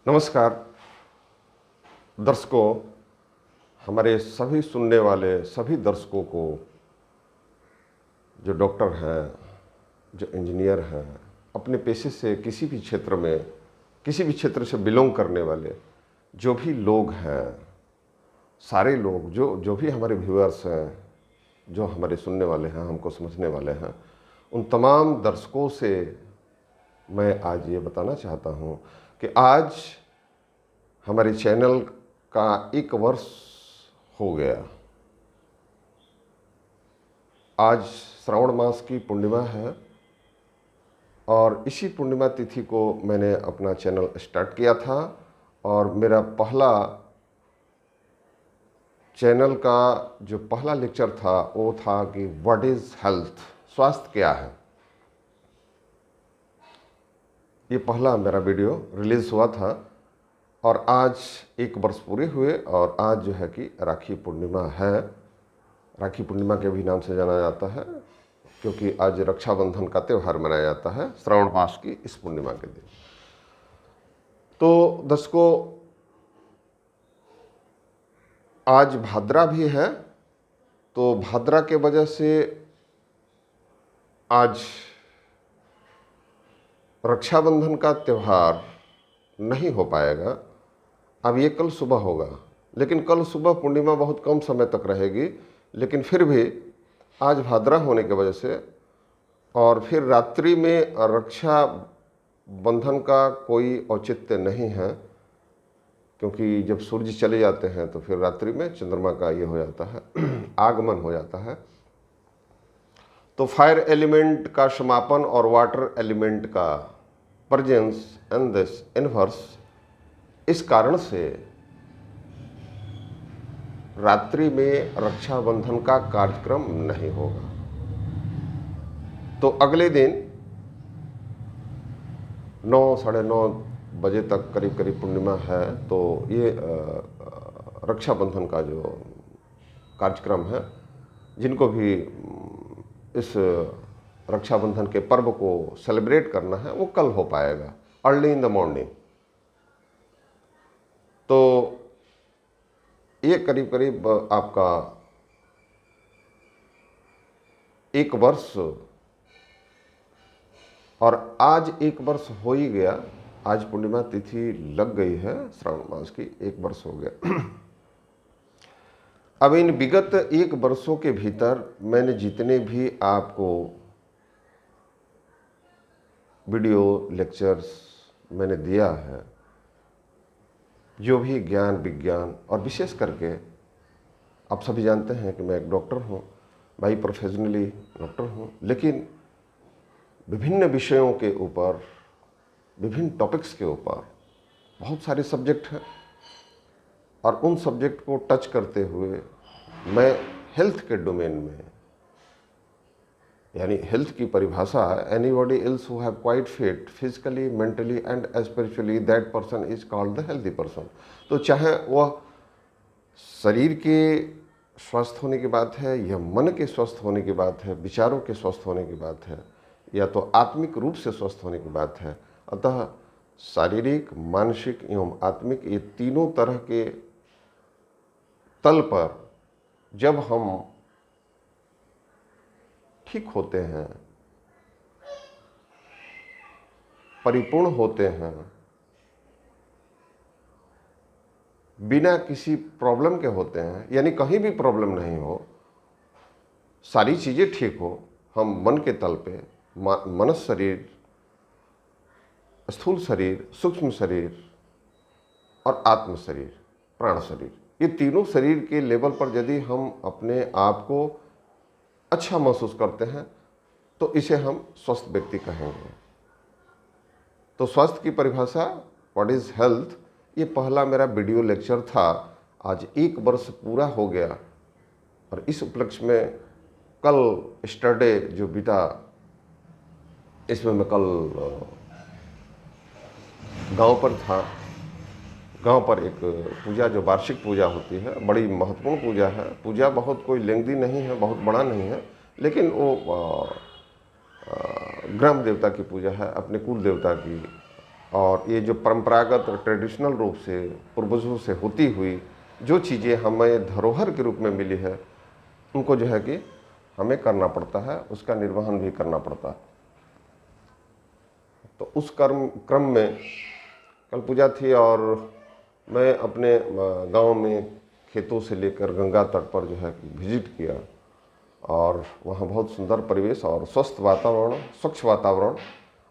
नमस्कार दर्शकों, हमारे सभी सुनने वाले सभी दर्शकों को, जो डॉक्टर हैं, जो इंजीनियर हैं, अपने पेशे से किसी भी क्षेत्र में, किसी भी क्षेत्र से बिलोंग करने वाले जो भी लोग हैं, सारे लोग जो जो भी हमारे व्यूअर्स हैं, जो हमारे सुनने वाले हैं, हमको समझने वाले हैं, उन तमाम दर्शकों से मैं आज ये बताना चाहता हूँ कि आज हमारे चैनल का 1 वर्ष हो गया। आज श्रावण मास की पूर्णिमा है और इसी पूर्णिमा तिथि को मैंने अपना चैनल स्टार्ट किया था और मेरा पहला चैनल का जो पहला लेक्चर था वो था कि व्हाट इज़ हेल्थ, स्वास्थ्य क्या है। ये पहला मेरा वीडियो रिलीज़ हुआ था और आज 1 वर्ष पूरे हुए और आज जो है कि राखी पूर्णिमा है। राखी पूर्णिमा के भी नाम से जाना जाता है क्योंकि आज रक्षाबंधन का त्यौहार मनाया जाता है श्रावण मास की इस पूर्णिमा के दिन। तो दर्शकों, आज भाद्रा भी है, तो भाद्रा के वजह से आज रक्षाबंधन का त्यौहार नहीं हो पाएगा। अब ये कल सुबह होगा, लेकिन कल सुबह पूर्णिमा बहुत कम समय तक रहेगी, लेकिन फिर भी आज भाद्रा होने की वजह से और फिर रात्रि में रक्षा बंधन का कोई औचित्य नहीं है क्योंकि जब सूर्य चले जाते हैं तो फिर रात्रि में चंद्रमा का ये हो जाता है आगमन हो जाता है। तो फायर एलिमेंट का समापन और वाटर एलिमेंट का प्रेजेंस एंड दिस इनवर्स, इस कारण से रात्रि में रक्षाबंधन का कार्यक्रम नहीं होगा। तो अगले दिन 9 साढ़े 9 बजे तक करीब करीब पूर्णिमा है, तो ये रक्षाबंधन का जो कार्यक्रम है, जिनको भी इस रक्षाबंधन के पर्व को सेलिब्रेट करना है वो कल हो पाएगा अर्ली इन द मॉर्निंग। तो ये करीब करीब आपका 1 वर्ष, और आज 1 वर्ष हो ही गया। आज पूर्णिमा तिथि लग गई है श्रावण मास की, 1 वर्ष हो गया। अब इन विगत 1 वर्षों के भीतर मैंने जितने भी आपको वीडियो लेक्चर्स मैंने दिया है, जो भी ज्ञान विज्ञान, और विशेष करके आप सभी जानते हैं कि मैं एक डॉक्टर हूँ, भाई प्रोफेशनली डॉक्टर हूँ, लेकिन विभिन्न विषयों के ऊपर, विभिन्न टॉपिक्स के ऊपर बहुत सारे सब्जेक्ट हैं और उन सब्जेक्ट को टच करते हुए मैं हेल्थ के डोमेन में, यानी हेल्थ की परिभाषा, anybody else who have quite fit physically, mentally and spiritually, that person is called the healthy person. तो चाहे वह शरीर के स्वस्थ होने की बात है या मन के स्वस्थ होने की बात है, विचारों के स्वस्थ होने की बात है, या तो आत्मिक रूप से स्वस्थ होने की बात है। अतः शारीरिक, मानसिक एवं आत्मिक, ये तीनों तरह के तल पर जब हम ठीक होते हैं, परिपूर्ण होते हैं, बिना किसी प्रॉब्लम के होते हैं, यानी कहीं भी प्रॉब्लम नहीं हो, सारी चीज़ें ठीक हो, हम मन के तल पे मनस शरीर, स्थूल शरीर, सूक्ष्म शरीर और आत्म शरीर, प्राण शरीर, ये तीनों शरीर के लेवल पर यदि हम अपने आप को अच्छा महसूस करते हैं तो इसे हम स्वस्थ व्यक्ति कहेंगे। तो स्वास्थ्य की परिभाषा, व्हाट इज़ हेल्थ, ये पहला मेरा वीडियो लेक्चर था। आज 1 वर्ष पूरा हो गया और इस उपलक्ष्य में कल स्टरडे जो बीता, इसमें मैं कल गांव पर था। गांव पर एक पूजा, जो वार्षिक पूजा होती है, बड़ी महत्वपूर्ण पूजा है। पूजा बहुत कोई लेंदी नहीं है, बहुत बड़ा नहीं है, लेकिन वो ग्राम देवता की पूजा है, अपने कुल देवता की और ये जो परंपरागत और ट्रेडिशनल रूप से पूर्वजों से होती हुई जो चीज़ें हमें धरोहर के रूप में मिली है, उनको जो है कि हमें करना पड़ता है, उसका निर्वहन भी करना पड़ता है। तो उस क्रम में कल पूजा थी और मैं अपने गांव में खेतों से लेकर गंगा तट पर जो है विजिट किया, और वहाँ बहुत सुंदर परिवेश और स्वस्थ वातावरण, स्वच्छ वातावरण,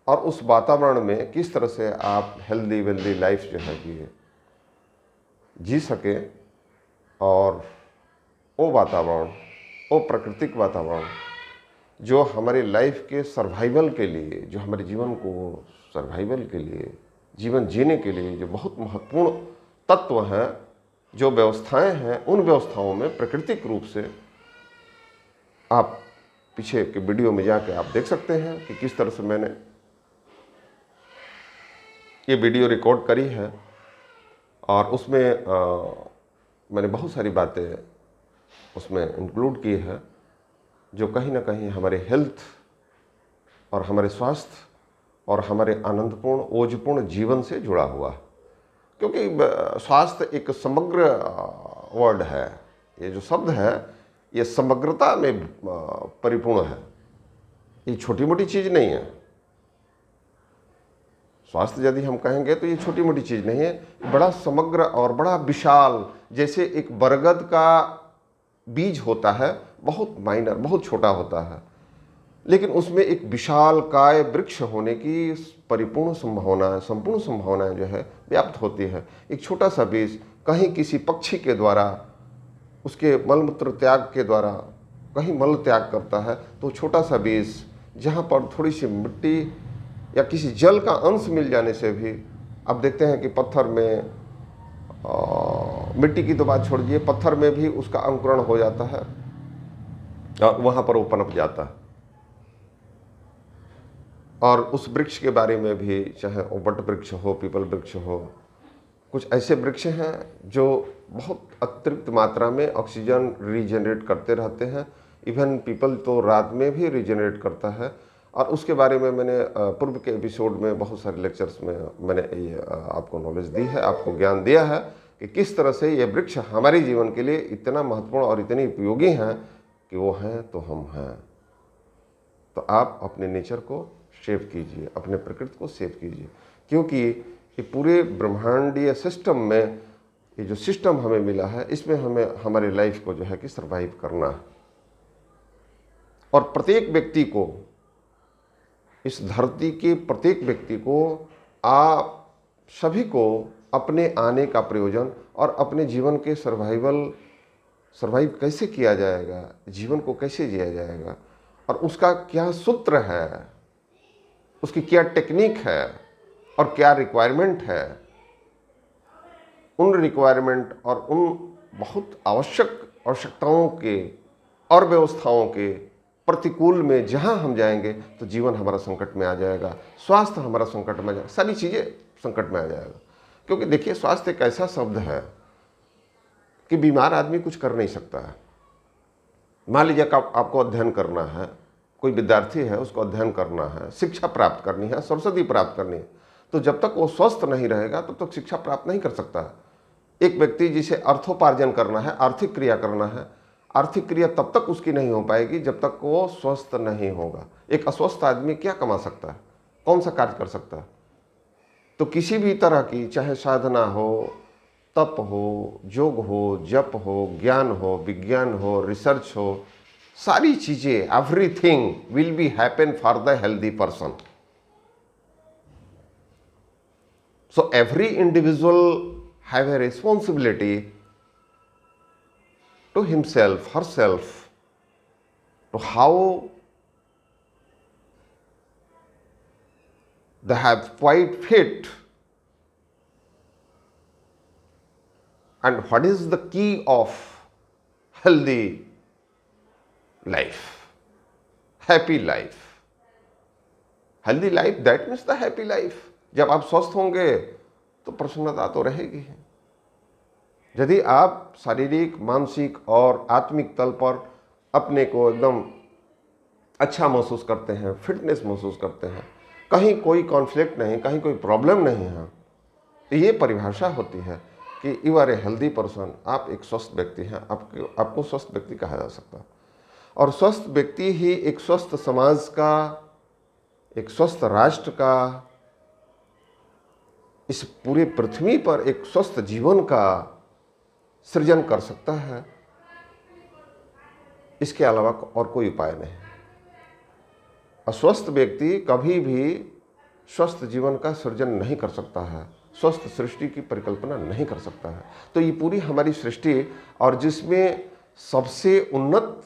और उस वातावरण में किस तरह से आप हेल्दी वेल्दी लाइफ जो है कि जी सके, और वो वातावरण, वो प्राकृतिक वातावरण जो हमारी लाइफ के सर्वाइवल के लिए, जो हमारे जीवन को सर्वाइवल के लिए, जीवन जीने के लिए जो बहुत महत्वपूर्ण तत्व हैं, जो व्यवस्थाएं हैं, उन व्यवस्थाओं में प्राकृतिक रूप से आप पीछे के वीडियो में जाके आप देख सकते हैं कि किस तरह से मैंने ये वीडियो रिकॉर्ड करी है, और उसमें मैंने बहुत सारी बातें उसमें इंक्लूड की है जो कहीं ना कहीं हमारे हेल्थ और हमारे स्वास्थ्य और हमारे आनंदपूर्ण ओजपूर्ण जीवन से जुड़ा हुआ है। क्योंकि स्वास्थ्य एक समग्र वर्ड है, ये जो शब्द है ये समग्रता में परिपूर्ण है, ये छोटी मोटी चीज़ नहीं है। स्वास्थ्य यदि हम कहेंगे तो ये छोटी मोटी चीज़ नहीं है, बड़ा समग्र और बड़ा विशाल, जैसे एक बरगद का बीज होता है, बहुत माइनर, बहुत छोटा होता है, लेकिन उसमें एक विशाल काय वृक्ष होने की परिपूर्ण संभावना, संपूर्ण संभावनाएं जो है व्याप्त होती है। एक छोटा सा बीज कहीं किसी पक्षी के द्वारा, उसके मलमूत्र त्याग के द्वारा कहीं मल त्याग करता है, तो छोटा सा बीज जहाँ पर थोड़ी सी मिट्टी या किसी जल का अंश मिल जाने से भी आप देखते हैं कि पत्थर में, मिट्टी की तो बात छोड़ दीजिए, पत्थर में भी उसका अंकुरण हो जाता है और वहाँ पर वो पनप जाता है। और उस वृक्ष के बारे में भी, चाहे वो बट वृक्ष हो, पीपल वृक्ष हो, कुछ ऐसे वृक्ष हैं जो बहुत अतिरिक्त मात्रा में ऑक्सीजन रीजनरेट करते रहते हैं। इवन पीपल तो रात में भी रीजनरेट करता है, और उसके बारे में मैंने पूर्व के एपिसोड में बहुत सारे लेक्चर्स में मैंने ये आपको नॉलेज दी है, आपको ज्ञान दिया है कि किस तरह से ये वृक्ष हमारे जीवन के लिए इतना महत्वपूर्ण और इतने उपयोगी हैं कि वो हैं तो हम हैं। तो आप अपने नेचर को सेव कीजिए, अपने प्रकृति को सेव कीजिए, क्योंकि ये पूरे ब्रह्मांडीय सिस्टम में, ये जो सिस्टम हमें मिला है, इसमें हमें हमारी लाइफ को जो है कि सर्वाइव करना है। और प्रत्येक व्यक्ति को, इस धरती के प्रत्येक व्यक्ति को, आप सभी को अपने आने का प्रयोजन और अपने जीवन के सर्वाइव कैसे किया जाएगा, जीवन को कैसे जिया जाएगा, और उसका क्या सूत्र है, उसकी क्या टेक्निक है और क्या रिक्वायरमेंट है, उन रिक्वायरमेंट और उन बहुत आवश्यकताओं के और व्यवस्थाओं के प्रतिकूल में जहां हम जाएंगे तो जीवन हमारा संकट में आ जाएगा, स्वास्थ्य हमारा संकट में आ जाएगा, सारी चीज़ें संकट में आ जाएगा। क्योंकि देखिए, स्वास्थ्य एक ऐसा शब्द है कि बीमार आदमी कुछ कर नहीं सकता है। मान लीजिए कि आपको अध्ययन करना है, कोई विद्यार्थी है, उसको अध्ययन करना है, शिक्षा प्राप्त करनी है, सरस्वती प्राप्त करनी है, तो जब तक वो स्वस्थ नहीं रहेगा तब तक शिक्षा प्राप्त नहीं कर सकता है। एक व्यक्ति जिसे अर्थोपार्जन करना है, आर्थिक क्रिया करना है, आर्थिक क्रिया तब तक उसकी नहीं हो पाएगी जब तक वो स्वस्थ नहीं होगा। एक अस्वस्थ आदमी क्या कमा सकता है, कौन सा कार्य कर सकता है? तो किसी भी तरह की, चाहे साधना हो, तप हो, योग हो, जप हो, ज्ञान हो, विज्ञान हो, रिसर्च हो, सारी चीजें, everything will be happen for the healthy person. So every individual have a responsibility to himself, herself, to how they have quite fit, and what is the key of healthy life, happy life. Healthy life, that means the happy life. जब आप स्वस्थ होंगे तो प्रसन्नता तो रहेगी। यदि आप शारीरिक, मानसिक और आत्मिक तल पर अपने को एकदम अच्छा महसूस करते हैं, फिटनेस महसूस करते हैं, कहीं कोई कॉन्फ्लिक्ट नहीं, कहीं कोई प्रॉब्लम नहीं है। तो ये परिभाषा होती है कि you are a healthy person, आप एक स्वस्थ व्यक्ति हैं, आपको स्वस्थ व्यक्ति कहा जा सकता है। और स्वस्थ व्यक्ति ही एक स्वस्थ समाज का, एक स्वस्थ राष्ट्र का, इस पूरे पृथ्वी पर एक स्वस्थ जीवन का सृजन कर सकता है। इसके अलावा और कोई उपाय नहीं। अस्वस्थ व्यक्ति कभी भी स्वस्थ जीवन का सृजन नहीं कर सकता है, स्वस्थ सृष्टि की परिकल्पना नहीं कर सकता है। तो ये पूरी हमारी सृष्टि, और जिसमें सबसे उन्नत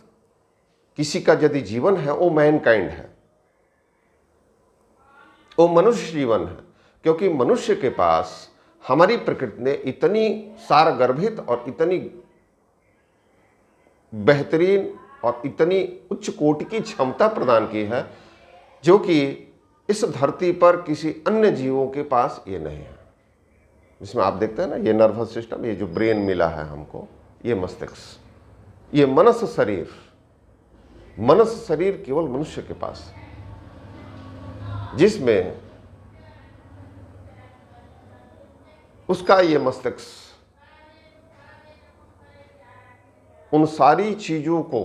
किसी का यदि जीवन है वो मैनकाइंड है, वो मनुष्य जीवन है। क्योंकि मनुष्य के पास हमारी प्रकृति ने इतनी सारगर्भित और इतनी बेहतरीन और इतनी उच्च कोटि की क्षमता प्रदान की है, जो कि इस धरती पर किसी अन्य जीवों के पास ये नहीं है। जिसमें आप देखते हैं ना, ये नर्वस सिस्टम, ये जो ब्रेन मिला है हमको, ये मस्तिष्क, ये मनस शरीर, मनस शरीर केवल मनुष्य के पास, जिसमें उसका ये मस्तिष्क उन सारी चीजों को,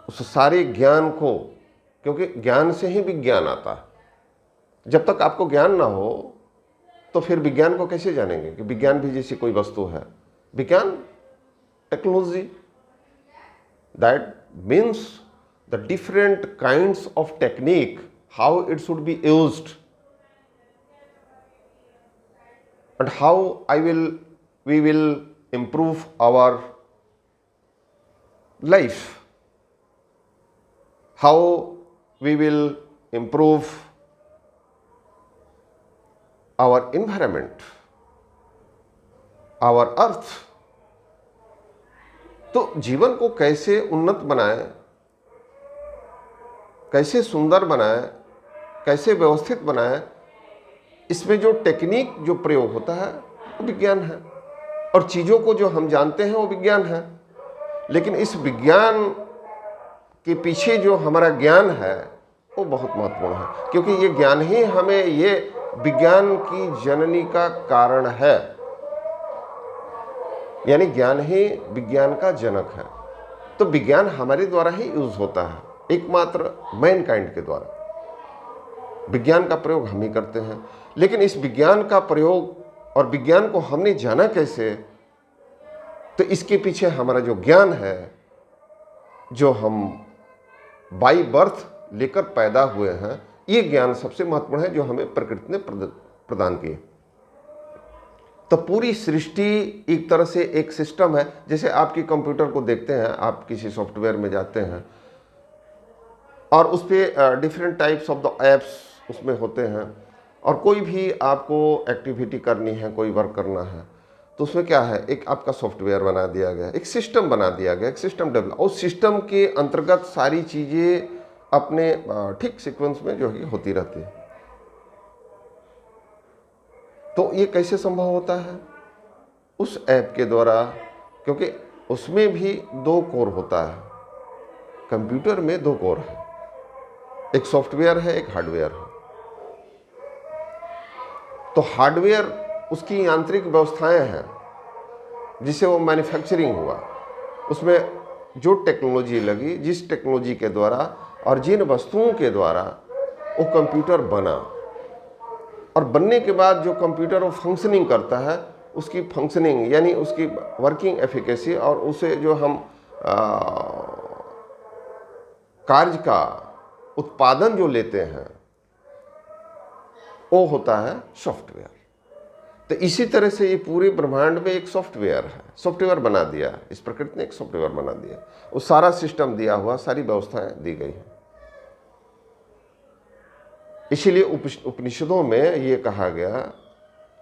उस सारे ज्ञान को, क्योंकि ज्ञान से ही विज्ञान आता है। जब तक आपको ज्ञान ना हो तो फिर विज्ञान को कैसे जानेंगे कि विज्ञान भी जैसी कोई वस्तु है। विज्ञान, technology, that means the different kinds of technique, how it should be used and how we will improve our life, how we will improve our environment, our earth। तो जीवन को कैसे उन्नत बनाएं, कैसे सुंदर बनाएं, कैसे व्यवस्थित बनाएं, इसमें जो टेक्निक जो प्रयोग होता है वो विज्ञान है, और चीज़ों को जो हम जानते हैं वो विज्ञान है। लेकिन इस विज्ञान के पीछे जो हमारा ज्ञान है वो बहुत महत्वपूर्ण है, क्योंकि ये ज्ञान ही हमें, ये विज्ञान की जननी का कारण है, यानी ज्ञान ही विज्ञान का जनक है। तो विज्ञान हमारे द्वारा ही यूज होता है, एकमात्र मैनकाइंड के द्वारा। विज्ञान का प्रयोग हम ही करते हैं। लेकिन इस विज्ञान का प्रयोग और विज्ञान को हमने जाना कैसे, तो इसके पीछे हमारा जो ज्ञान है, जो हम बाई बर्थ लेकर पैदा हुए हैं, ये ज्ञान सबसे महत्वपूर्ण है, जो हमें प्रकृति ने प्रदान किए। तो पूरी सृष्टि एक तरह से एक सिस्टम है। जैसे आपकी कंप्यूटर को देखते हैं, आप किसी सॉफ्टवेयर में जाते हैं और उस पर different types of the apps उसमें होते हैं, और कोई भी आपको एक्टिविटी करनी है, कोई वर्क करना है, तो उसमें क्या है, एक आपका सॉफ्टवेयर बना दिया गया, एक सिस्टम बना दिया गया, एक सिस्टम डेवलप, उस सिस्टम के अंतर्गत सारी चीज़ें अपने ठीक सीक्वेंस में जो है होती रहती है। तो ये कैसे संभव होता है? उस ऐप के द्वारा, क्योंकि उसमें भी 2 कोर होता है। कंप्यूटर में 2 कोर है, एक सॉफ्टवेयर है, एक हार्डवेयर है। तो हार्डवेयर उसकी यांत्रिक व्यवस्थाएं हैं, जिसे वो मैन्युफैक्चरिंग हुआ, उसमें जो टेक्नोलॉजी लगी, जिस टेक्नोलॉजी के द्वारा और जिन वस्तुओं के द्वारा वो कंप्यूटर बना, और बनने के बाद जो कंप्यूटर वो फंक्शनिंग करता है, उसकी फंक्शनिंग यानी उसकी वर्किंग एफिकेसी, और उसे जो हम कार्य का उत्पादन जो लेते हैं, वो होता है सॉफ्टवेयर। तो इसी तरह से ये पूरे ब्रह्मांड में एक सॉफ्टवेयर है, सॉफ्टवेयर बना दिया, इस प्रकृति ने एक सॉफ्टवेयर बना दिया, वो सारा सिस्टम दिया हुआ, सारी व्यवस्थाएं दी गई हैं। इसीलिए उपनिषदों में ये कहा गया,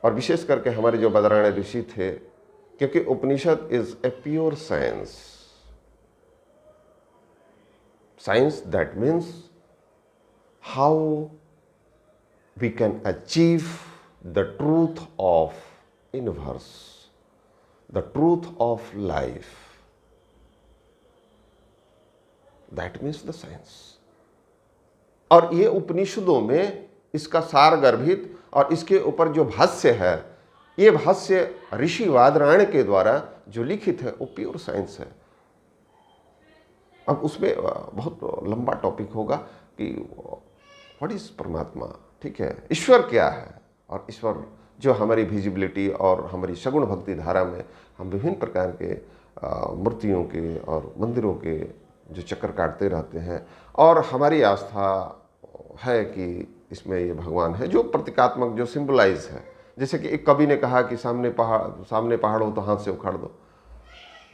और विशेष करके हमारे जो बदरायण ऋषि थे, क्योंकि Upanishad is a pure science. Science that means how we can achieve the truth of universe, the truth of life. That means the science. और ये उपनिषदों में इसका सार गर्भित और इसके ऊपर जो भाष्य है, ये भाष्य ऋषि वादरायण के द्वारा जो लिखित है वो प्योर साइंस है। अब उसमें बहुत लंबा टॉपिक होगा कि व्हाट इज परमात्मा, ठीक है, ईश्वर क्या है, और ईश्वर जो हमारी विजिबिलिटी और हमारी सगुण भक्ति धारा में हम विभिन्न प्रकार के मूर्तियों के और मंदिरों के जो चक्कर काटते रहते हैं, और हमारी आस्था है कि इसमें ये भगवान है जो प्रतीकात्मक, जो सिंबलाइज है। जैसे कि एक कवि ने कहा कि सामने पहाड़ हो तो हाथ से उखाड़ दो।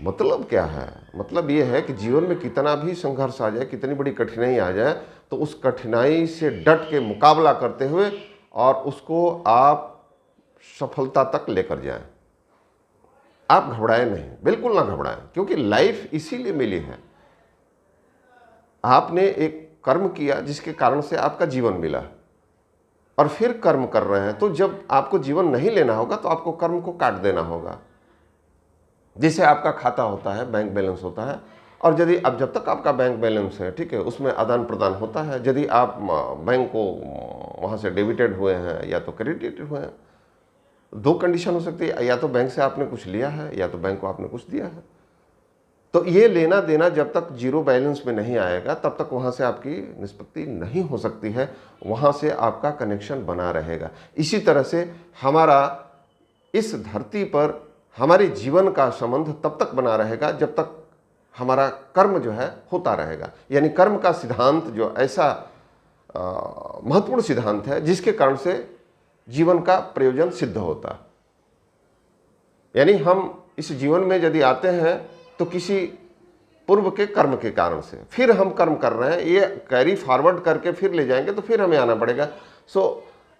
मतलब क्या है? मतलब ये है कि जीवन में कितना भी संघर्ष आ जाए, कितनी बड़ी कठिनाई आ जाए, तो उस कठिनाई से डट के मुकाबला करते हुए और उसको आप सफलता तक लेकर जाएं। आप घबराएं नहीं, बिल्कुल ना घबराएं, क्योंकि लाइफ इसीलिए मिली है। आपने एक कर्म किया जिसके कारण से आपका जीवन मिला, और फिर कर्म कर रहे हैं, तो जब आपको जीवन नहीं लेना होगा तो आपको कर्म को काट देना होगा। जैसे आपका खाता होता है, बैंक बैलेंस होता है, और यदि अब जब तक आपका बैंक बैलेंस है, ठीक है, उसमें आदान प्रदान होता है। यदि आप बैंक को वहाँ से डेबिटेड हुए हैं या तो क्रेडिटेड हुए हैं, दो कंडीशन हो सकती है, या तो बैंक से आपने कुछ लिया है या तो बैंक को आपने कुछ दिया है। तो ये लेना देना जब तक जीरो बैलेंस में नहीं आएगा तब तक वहाँ से आपकी निष्पत्ति नहीं हो सकती है, वहाँ से आपका कनेक्शन बना रहेगा। इसी तरह से हमारा इस धरती पर हमारे जीवन का संबंध तब तक बना रहेगा जब तक हमारा कर्म जो है होता रहेगा। यानी कर्म का सिद्धांत जो ऐसा महत्वपूर्ण सिद्धांत है जिसके कारण से जीवन का प्रयोजन सिद्ध होता। यानी हम इस जीवन में यदि आते हैं तो किसी पूर्व के कर्म के कारण से, फिर हम कर्म कर रहे हैं, ये कैरी फॉरवर्ड करके फिर ले जाएंगे तो फिर हमें आना पड़ेगा। So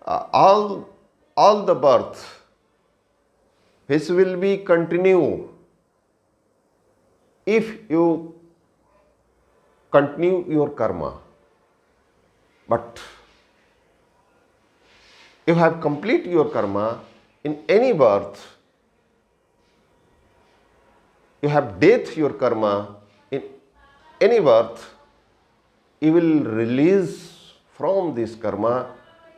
all the birth which will be continue if you continue your karma, but you have complete your karma in any birth, you have death your karma in any birth, you will release from this karma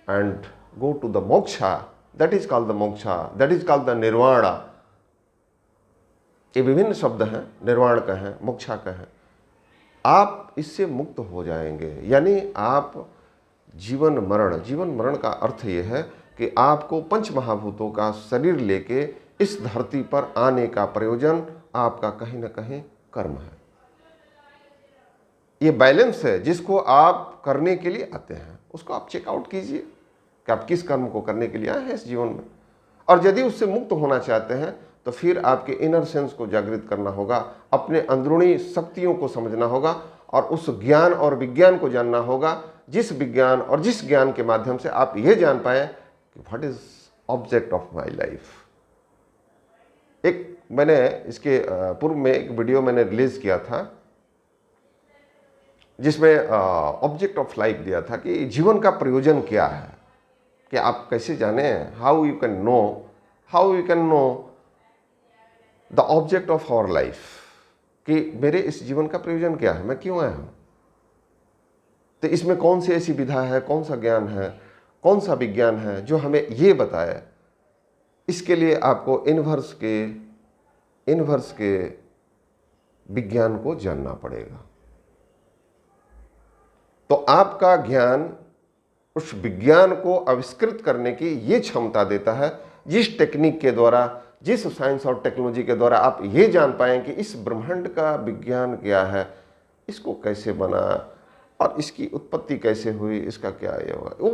and go to the moksha. That is called the moksha, that is called the nirvana. ये विभिन्न शब्द हैं, निर्वाण का है, मोक्षा का है। आप इससे मुक्त हो जाएंगे। यानी आप जीवन मरण का अर्थ ये है कि आपको पंच महाभूतों का शरीर लेके इस धरती पर आने का प्रयोजन आपका कहीं ना कहीं कर्म है। ये बैलेंस है जिसको आप करने के लिए आते हैं, उसको आप चेकआउट कीजिए कि आप किस कर्म को करने के लिए आए हैं इस जीवन में। और यदि उससे मुक्त होना चाहते हैं तो फिर आपके इनर सेंस को जागृत करना होगा, अपने अंदरूनी शक्तियों को समझना होगा और उस ज्ञान और विज्ञान को जानना होगा, जिस विज्ञान और जिस ज्ञान के माध्यम से आप ये जान पाए कि what is object of my life. एक मैंने इसके पूर्व में एक वीडियो मैंने रिलीज किया था जिसमें ऑब्जेक्ट ऑफ लाइफ दिया था कि जीवन का प्रयोजन क्या है, कि आप कैसे जाने, how you can know the object of our life, कि मेरे इस जीवन का प्रयोजन क्या है, मैं क्यों आया हूं। तो इसमें कौन सी ऐसी विधा है, कौन सा ज्ञान है, कौन सा विज्ञान है जो हमें ये बताए। इसके लिए आपको इनवर्स के विज्ञान को जानना पड़ेगा। तो आपका ज्ञान उस विज्ञान को आविष्कृत करने की ये क्षमता देता है, जिस टेक्निक के द्वारा, जिस साइंस और टेक्नोलॉजी के द्वारा आप ये जान पाएं कि इस ब्रह्मांड का विज्ञान क्या है, इसको कैसे बना और इसकी उत्पत्ति कैसे हुई, इसका क्या ये हुआ। वो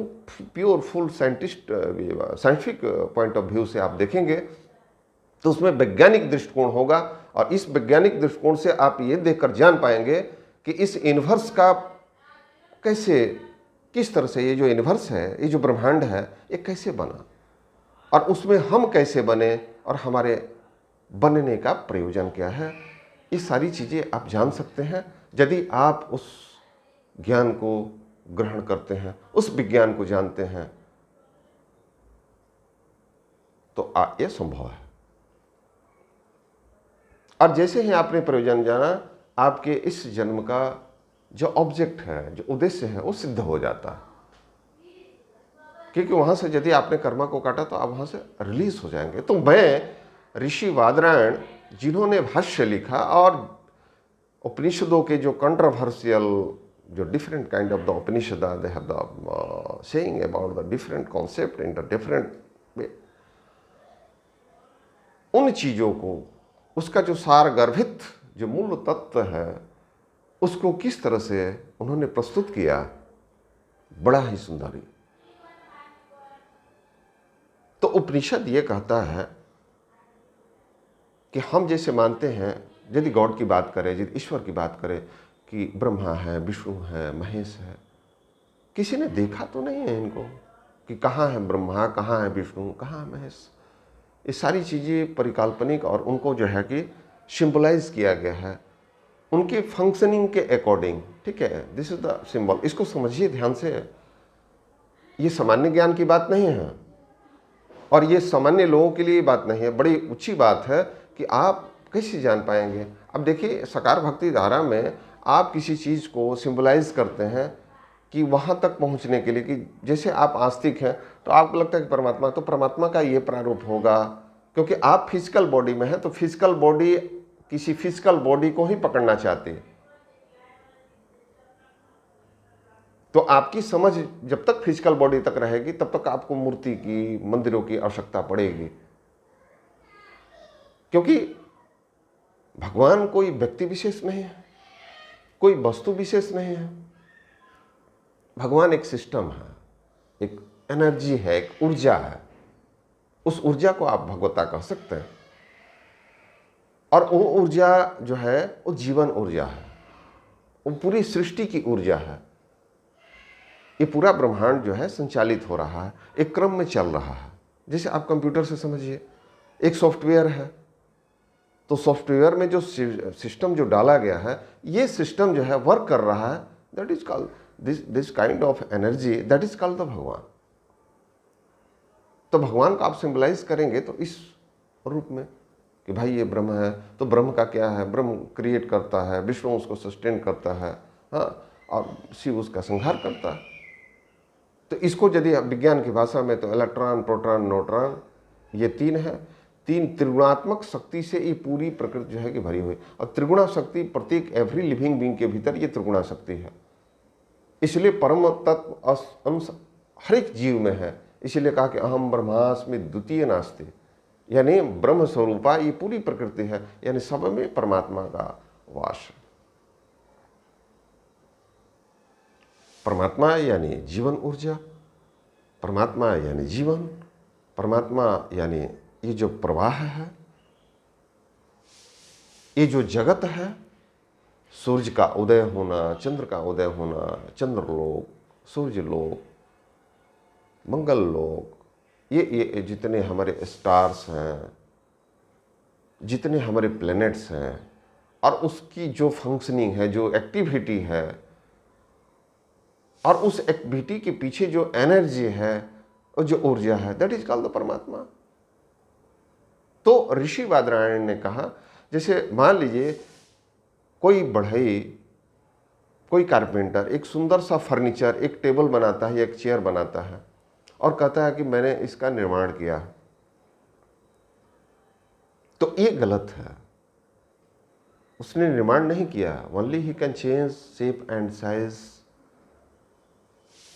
pure full scientific point of view से आप देखेंगे तो उसमें वैज्ञानिक दृष्टिकोण होगा, और इस वैज्ञानिक दृष्टिकोण से आप ये देखकर जान पाएंगे कि इस यूनिवर्स का किस तरह से, ये जो यूनिवर्स है, ये जो ब्रह्मांड है, ये कैसे बना और उसमें हम कैसे बने और हमारे बनने का प्रयोजन क्या है। ये सारी चीज़ें आप जान सकते हैं यदि आप उस ज्ञान को ग्रहण करते हैं, उस विज्ञान को जानते हैं, तो ये संभव है। और जैसे ही आपने प्रयोजन जाना, आपके इस जन्म का जो ऑब्जेक्ट है, जो उद्देश्य है, वो सिद्ध हो जाता है। क्योंकि वहाँ से यदि आपने कर्मा को काटा तो आप वहाँ से रिलीज हो जाएंगे। तो मैं ऋषि बादरायण जिन्होंने भाष्य लिखा और उपनिषदों के जो कंट्रोवर्शियल, जो different kind of the Upanishad, they have the saying about the different concept in the different way, उन चीज़ों को, उसका जो सार गर्भित जो मूल तत्व है, उसको किस तरह से उन्होंने प्रस्तुत किया, बड़ा ही सुंदर। तो उपनिषद ये कहता है कि हम जैसे मानते हैं, यदि गॉड की बात करें, यदि ईश्वर की बात करें कि ब्रह्मा है, विष्णु है, महेश है, किसी ने देखा तो नहीं है इनको कि कहाँ है ब्रह्मा, कहाँ है विष्णु, कहाँ है महेश। ये सारी चीज़ें परिकल्पनिक और उनको जो है कि सिंबलाइज किया गया है उनके फंक्शनिंग के अकॉर्डिंग। ठीक है, दिस इज द सिंबल। इसको समझिए ध्यान से, ये सामान्य ज्ञान की बात नहीं है और ये सामान्य लोगों के लिए बात नहीं है, बड़ी ऊंची बात है कि आप कैसे जान पाएंगे। अब देखिए, साकार भक्ति धारा में आप किसी चीज़ को सिंबलाइज करते हैं कि वहाँ तक पहुँचने के लिए, कि जैसे आप आस्तिक हैं तो आपको लगता है कि परमात्मा, तो परमात्मा का ये प्रारूप होगा, क्योंकि आप फिजिकल बॉडी में हैं, तो फिजिकल बॉडी किसी फिजिकल बॉडी को ही पकड़ना चाहती है। तो आपकी समझ जब तक फिजिकल बॉडी तक रहेगी तब तक आपको मूर्ति की, मंदिरों की आवश्यकता पड़ेगी, क्योंकि भगवान कोई व्यक्ति विशेष नहीं है, कोई वस्तु विशेष नहीं है। भगवान एक सिस्टम है, एक एनर्जी है, एक ऊर्जा है। उस ऊर्जा को आप भगवता कह सकते हैं। और वो ऊर्जा जो है वो जीवन ऊर्जा है, वो पूरी सृष्टि की ऊर्जा है। ये पूरा ब्रह्मांड जो है संचालित हो रहा है, एक क्रम में चल रहा है। जैसे आप कंप्यूटर से समझिए, एक सॉफ्टवेयर है, तो सॉफ्टवेयर में जो सिस्टम जो डाला गया है, ये सिस्टम जो है वर्क कर रहा है, that is called this kind of energy, that is called the भगवान। तो भगवान को आप सिंबलाइज करेंगे तो इस रूप में कि भाई ये ब्रह्म है, तो ब्रह्म का क्या है, ब्रह्म क्रिएट करता है, विष्णु उसको सस्टेन करता है, हाँ, और शिव उसका संहार करता है। तो इसको यदि विज्ञान की भाषा में तो इलेक्ट्रॉन, प्रोटॉन, न्यूट्रॉन, ये तीन है। तीन त्रिगुणात्मक शक्ति से ये पूरी प्रकृति जो है कि भरी हुई, और त्रिगुणा शक्ति प्रत्येक एवरी लिविंग बीइंग के भीतर ये त्रिगुणा शक्ति है। इसलिए परम तत्व अंश हर एक जीव में है। इसीलिए कहा कि अहम ब्रह्मास्मि द्वितीय नास्ति, यानी ब्रह्म स्वरूपा ये पूरी प्रकृति है, यानी सब में परमात्मा का वास है। परमात्मा यानी जीवन ऊर्जा, परमात्मा यानी जीवन, परमात्मा यानी ये जो प्रवाह है, ये जो जगत है, सूर्य का उदय होना, चंद्र का उदय होना, चंद्रलोक, सूर्यलोक, मंगल लोक, ये जितने हमारे स्टार्स हैं, जितने हमारे प्लैनेट्स हैं, और उसकी जो फंक्शनिंग है, जो एक्टिविटी है, और उस एक्टिविटी के पीछे जो एनर्जी है और जो ऊर्जा है, दैट इज कॉल्ड द परमात्मा। तो ऋषि बादरायण ने कहा, जैसे मान लीजिए कोई बढ़ई, कोई कारपेंटर एक सुंदर सा फर्नीचर, एक टेबल बनाता है, एक चेयर बनाता है और कहता है कि मैंने इसका निर्माण किया, तो ये गलत है। उसने निर्माण नहीं किया। Only he can change shape and size,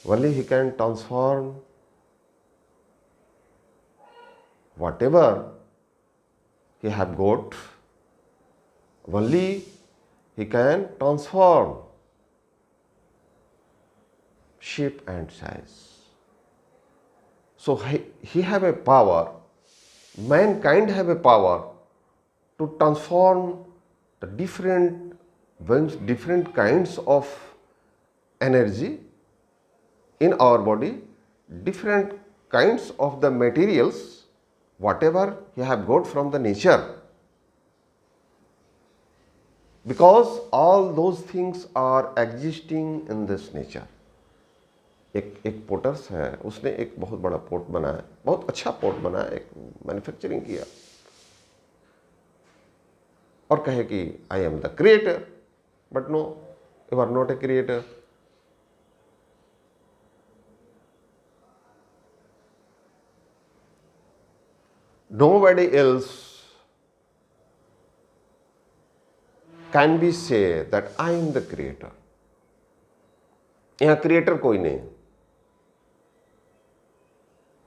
only he can transform whatever he have got, only he can transform shape and size. So he have a power, mankind have a power to transform the different kinds of energy in our body, different kinds of the materials, whatever he have got from the nature, because all those things are existing in this nature. एक potters है, उसने एक बहुत बड़ा pot बनाया, बहुत अच्छा pot बनाया, एक मैन्युफैक्चरिंग किया और कहे कि I am the creator, but no, You are not a creator. Nobody else can be say that I am the creator. यहाँ क्रिएटर कोई नहीं,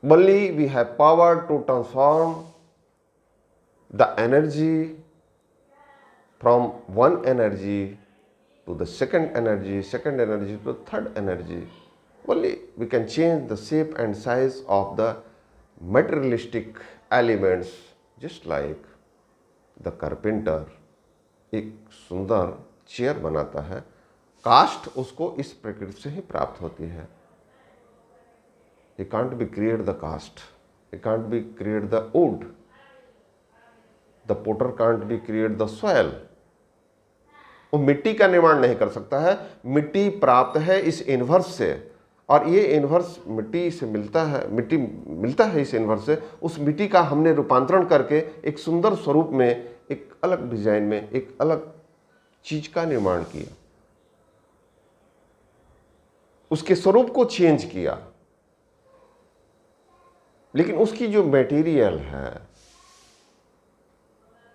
only we have power to transform the energy from one energy to the second energy to the third energy. Only we can change the shape and size of the materialistic elements, just like the carpenter एक सुंदर chair बनाता है, cast उसको इस प्रकृति से ही प्राप्त होती है. He can't be create the cast, he can't be create the wood, the potter can't be create the soil. वो मिट्टी का निर्माण नहीं कर सकता है, मिट्टी प्राप्त है इस यूनिवर्स से, और ये यूनिवर्स मिट्टी से मिलता है, मिट्टी मिलता है इस यूनिवर्स से. उस मिट्टी का हमने रूपांतरण करके एक सुंदर स्वरूप में, एक अलग डिजाइन में, एक अलग चीज का निर्माण किया, उसके स्वरूप को चेंज किया. लेकिन उसकी जो मटेरियल है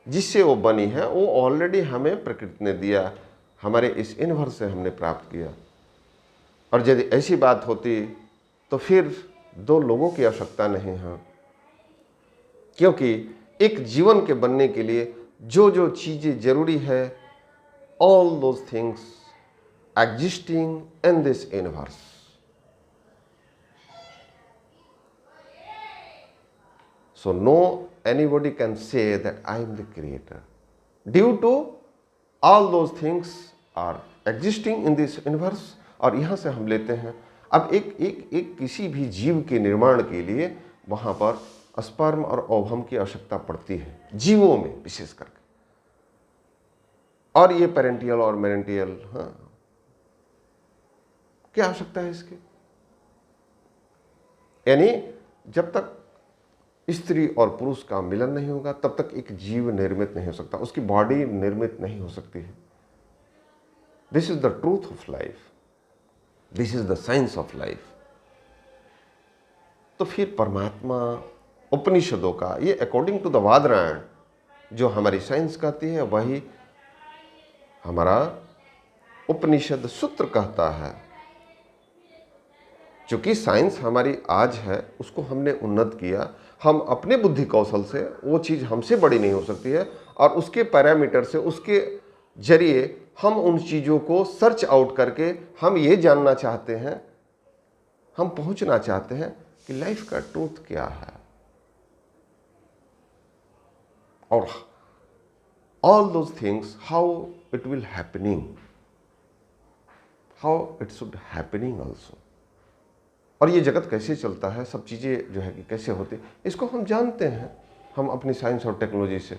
जिससे वो बनी है, वो ऑलरेडी हमें प्रकृति ने दिया, हमारे इस यूनिवर्स से हमने प्राप्त किया. और यदि ऐसी बात होती तो फिर दो लोगों की आवश्यकता नहीं है, क्योंकि एक जीवन के बनने के लिए जो जो चीजें जरूरी है, all those things existing in this universe. So no anybody can say that I am the creator. Due to all those things are existing in this universe. और यहाँ से हम लेते हैं अब एक किसी भी जीव के निर्माण के लिए वहाँ पर स्पर्म और ओवम की आवश्यकता पड़ती है, जीवों में विशेष करके. और ये पेरेंटियल और मेरेंटियल, हाँ, क्या आवश्यकता है इसकी? यानी जब तक स्त्री और पुरुष का मिलन नहीं होगा तब तक एक जीव निर्मित नहीं हो सकता, उसकी बॉडी निर्मित नहीं हो सकती है. This is the truth of life, this is the science of life. तो फिर परमात्मा उपनिषदों का, ये अकॉर्डिंग टू द वादरायण जो हमारी साइंस कहती है, वही हमारा उपनिषद सूत्र कहता है. चूंकि साइंस हमारी आज है, उसको हमने उन्नत किया, हम अपने बुद्धि कौशल से, वो चीज़ हमसे बड़ी नहीं हो सकती है, और उसके पैरामीटर से, उसके जरिए हम उन चीज़ों को सर्च आउट करके हम ये जानना चाहते हैं, हम पहुंचना चाहते हैं कि लाइफ का ट्रूथ क्या है. और all those things, how it will happening, how it should happening also. और ये जगत कैसे चलता है, सब चीज़ें जो है कि कैसे होती है, इसको हम जानते हैं, हम अपनी साइंस और टेक्नोलॉजी से.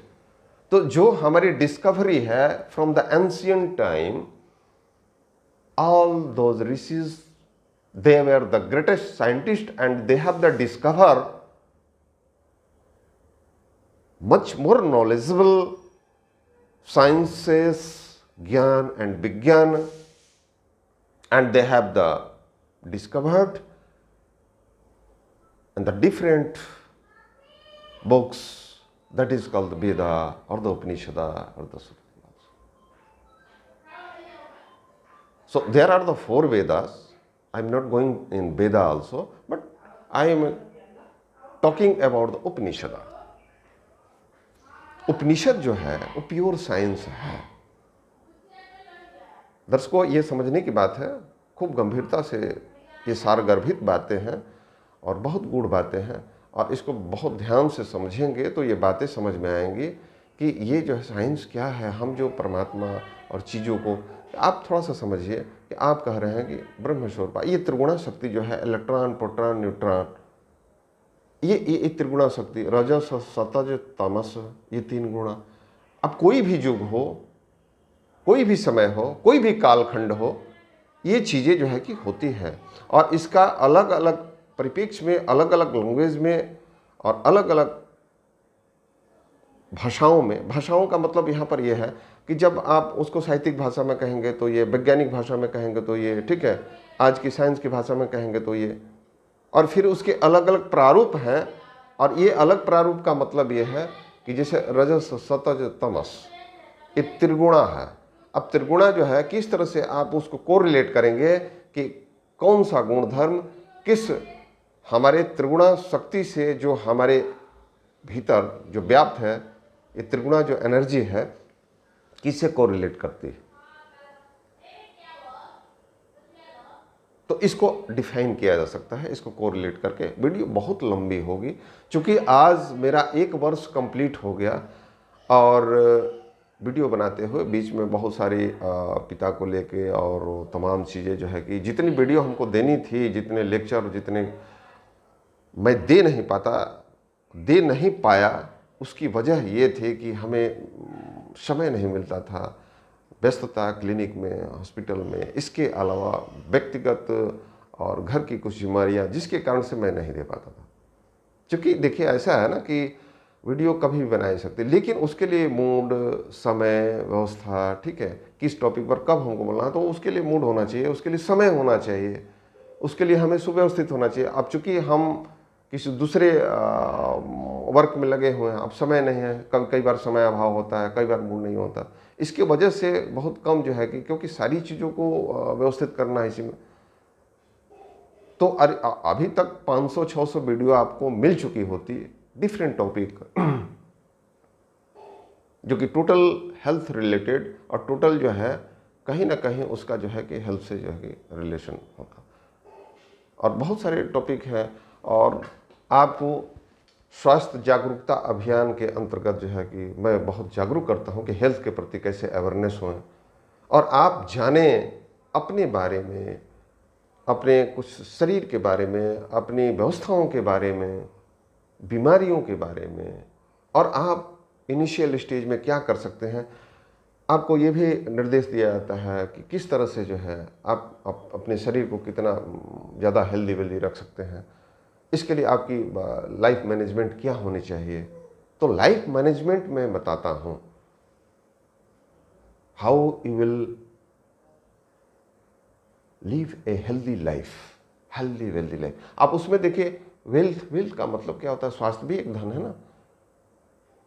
तो जो हमारी डिस्कवरी है from the ancient time, all those rishis, they were the greatest scientist and they have the discover much more knowledgeable sciences, ज्ञान एंड विज्ञान, and they have the discovered and the different books that is called the Veda or the Upanishad or the Sutra. So there are the 4 Vedas. I am not going in Veda also, but I am talking about the Upanishad. उपनिषद जो है वो pure science है. दर्शकों, ये समझने की बात है, खूब गंभीरता से ये सारगर्भित बातें हैं और बहुत गूढ़ बातें हैं, और इसको बहुत ध्यान से समझेंगे तो ये बातें समझ में आएंगी कि ये जो है साइंस क्या है. हम जो परमात्मा और चीज़ों को, आप थोड़ा सा समझिए कि आप कह रहे हैं कि ब्रह्म स्वरूप, ये त्रिगुणा शक्ति जो है, इलेक्ट्रॉन, प्रोटॉन, न्यूट्रॉन, ये त्रिगुणा शक्ति, रजस, सतज, तमस, ये 3 गुणा. अब कोई भी युग हो, कोई भी समय हो, कोई भी कालखंड हो, ये चीज़ें जो है कि होती है. और इसका अलग अलग परिप्रेक्ष्य में, अलग अलग लैंग्वेज में और अलग अलग भाषाओं में, भाषाओं का मतलब यहाँ पर यह है कि जब आप उसको साहित्यिक भाषा में कहेंगे तो ये, वैज्ञानिक भाषा में कहेंगे तो ये, ठीक है, आज की साइंस की भाषा में कहेंगे तो ये, और फिर उसके अलग अलग प्रारूप हैं। और ये अलग प्रारूप का मतलब ये है कि जैसे रजस सतज तमस, ये त्रिगुणा है। अब त्रिगुणा जो है किस तरह से आप उसको कोरिलेट करेंगे कि कौन सा गुणधर्म किस हमारे त्रिगुणा शक्ति से जो हमारे भीतर जो व्याप्त है, ये त्रिगुणा जो एनर्जी है किससे कोरिलेट करती है, तो इसको डिफाइन किया जा सकता है, इसको कोरिलेट करके। वीडियो बहुत लंबी होगी, क्योंकि आज मेरा 1 वर्ष कंप्लीट हो गया और वीडियो बनाते हुए बीच में बहुत सारी पिता को लेके और तमाम चीज़ें जो है कि जितनी वीडियो हमको देनी थी, जितने लेक्चर, जितने मैं दे नहीं पाया, उसकी वजह ये थी कि हमें समय नहीं मिलता था, व्यस्तता क्लिनिक में, हॉस्पिटल में, इसके अलावा व्यक्तिगत और घर की कुछ जिम्मेदारियाँ, जिसके कारण से मैं नहीं दे पाता था। क्योंकि देखिए ऐसा है ना कि वीडियो कभी भी बना ही सकते, लेकिन उसके लिए मूड, समय, व्यवस्था, ठीक है, किस टॉपिक पर कब हमको बोलना है, तो उसके लिए मूड होना चाहिए, उसके लिए समय होना चाहिए, उसके लिए हमें सुव्यवस्थित होना चाहिए। अब चूँकि हम किसी दूसरे वर्क में लगे हुए हैं, अब समय नहीं है, कई बार समय अभाव होता है, कई बार मूड नहीं होता, इसकी वजह से बहुत कम जो है कि क्योंकि सारी चीज़ों को व्यवस्थित करना है इसी में। तो अभी तक 500-600 वीडियो आपको मिल चुकी होती है, डिफरेंट टॉपिक, जो कि टोटल हेल्थ रिलेटेड, और टोटल जो है कहीं ना कहीं उसका जो है कि हेल्थ से जो है कि रिलेशन होता, और बहुत सारे टॉपिक हैं। और आपको स्वास्थ्य जागरूकता अभियान के अंतर्गत जो है कि मैं बहुत जागरूक करता हूं कि हेल्थ के प्रति कैसे अवेयरनेस हों, और आप जानें अपने बारे में, अपने कुछ शरीर के बारे में, अपनी व्यवस्थाओं के बारे में, बीमारियों के बारे में, और आप इनिशियल स्टेज में क्या कर सकते हैं। आपको ये भी निर्देश दिया जाता है कि किस तरह से जो है आप अपने शरीर को कितना ज़्यादा हेल्दी रख सकते हैं। इसके लिए आपकी लाइफ मैनेजमेंट क्या होनी चाहिए। तो लाइफ मैनेजमेंट में बताता हूँ how you will leave a healthy life, healthy wealthy life. आप उसमें देखिए, वेल्थ का मतलब क्या होता है, स्वास्थ्य भी एक धन है ना,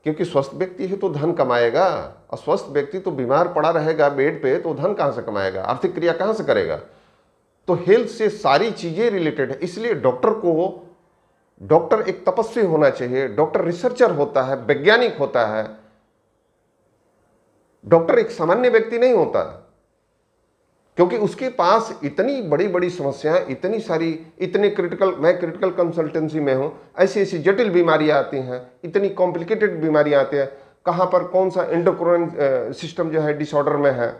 क्योंकि स्वस्थ व्यक्ति है तो धन कमाएगा, और स्वस्थ व्यक्ति तो बीमार पड़ा रहेगा बेड पे, तो धन कहाँ से कमाएगा, आर्थिक क्रिया कहाँ से करेगा। तो हेल्थ से सारी चीजें रिलेटेड है। इसलिए डॉक्टर एक तपस्वी होना चाहिए, डॉक्टर रिसर्चर होता है, वैज्ञानिक होता है, डॉक्टर एक सामान्य व्यक्ति नहीं होता, क्योंकि उसके पास इतनी बड़ी बड़ी समस्याएं, इतनी सारी, इतने क्रिटिकल, मैं क्रिटिकल कंसल्टेंसी में हूं, ऐसी ऐसी जटिल बीमारियां आती हैं, इतनी कॉम्प्लिकेटेड बीमारियां आती हैं, कहां पर कौन सा एंडोक्राइन सिस्टम जो है डिसऑर्डर में है,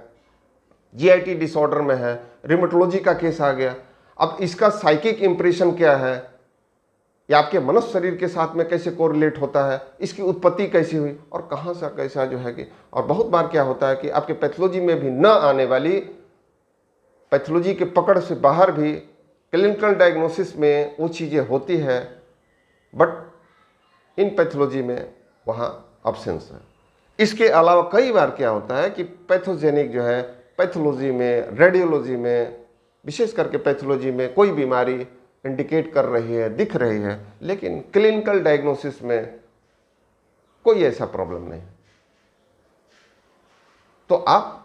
जीआईटी डिसऑर्डर में है, रिमेटोलॉजी का केस आ गया। अब इसका साइकिक इंप्रेशन क्या है, या आपके मनुष्य शरीर के साथ में कैसे कोरिलेट होता है, इसकी उत्पत्ति कैसी हुई, और कहां से कैसा जो है कि, और बहुत बार क्या होता है कि आपके पैथोलॉजी में भी न आने वाली, पैथोलॉजी के पकड़ से बाहर भी क्लिनिकल डायग्नोसिस में वो चीज़ें होती है, बट इन पैथोलॉजी में वहाँ अब्सेंस है। इसके अलावा कई बार क्या होता है कि पैथोजेनिक जो है, पैथोलॉजी में, रेडियोलॉजी में, विशेष करके पैथोलॉजी में कोई बीमारी इंडिकेट कर रही है, दिख रही है, लेकिन क्लिनिकल डायग्नोसिस में कोई ऐसा प्रॉब्लम नहीं। तो आप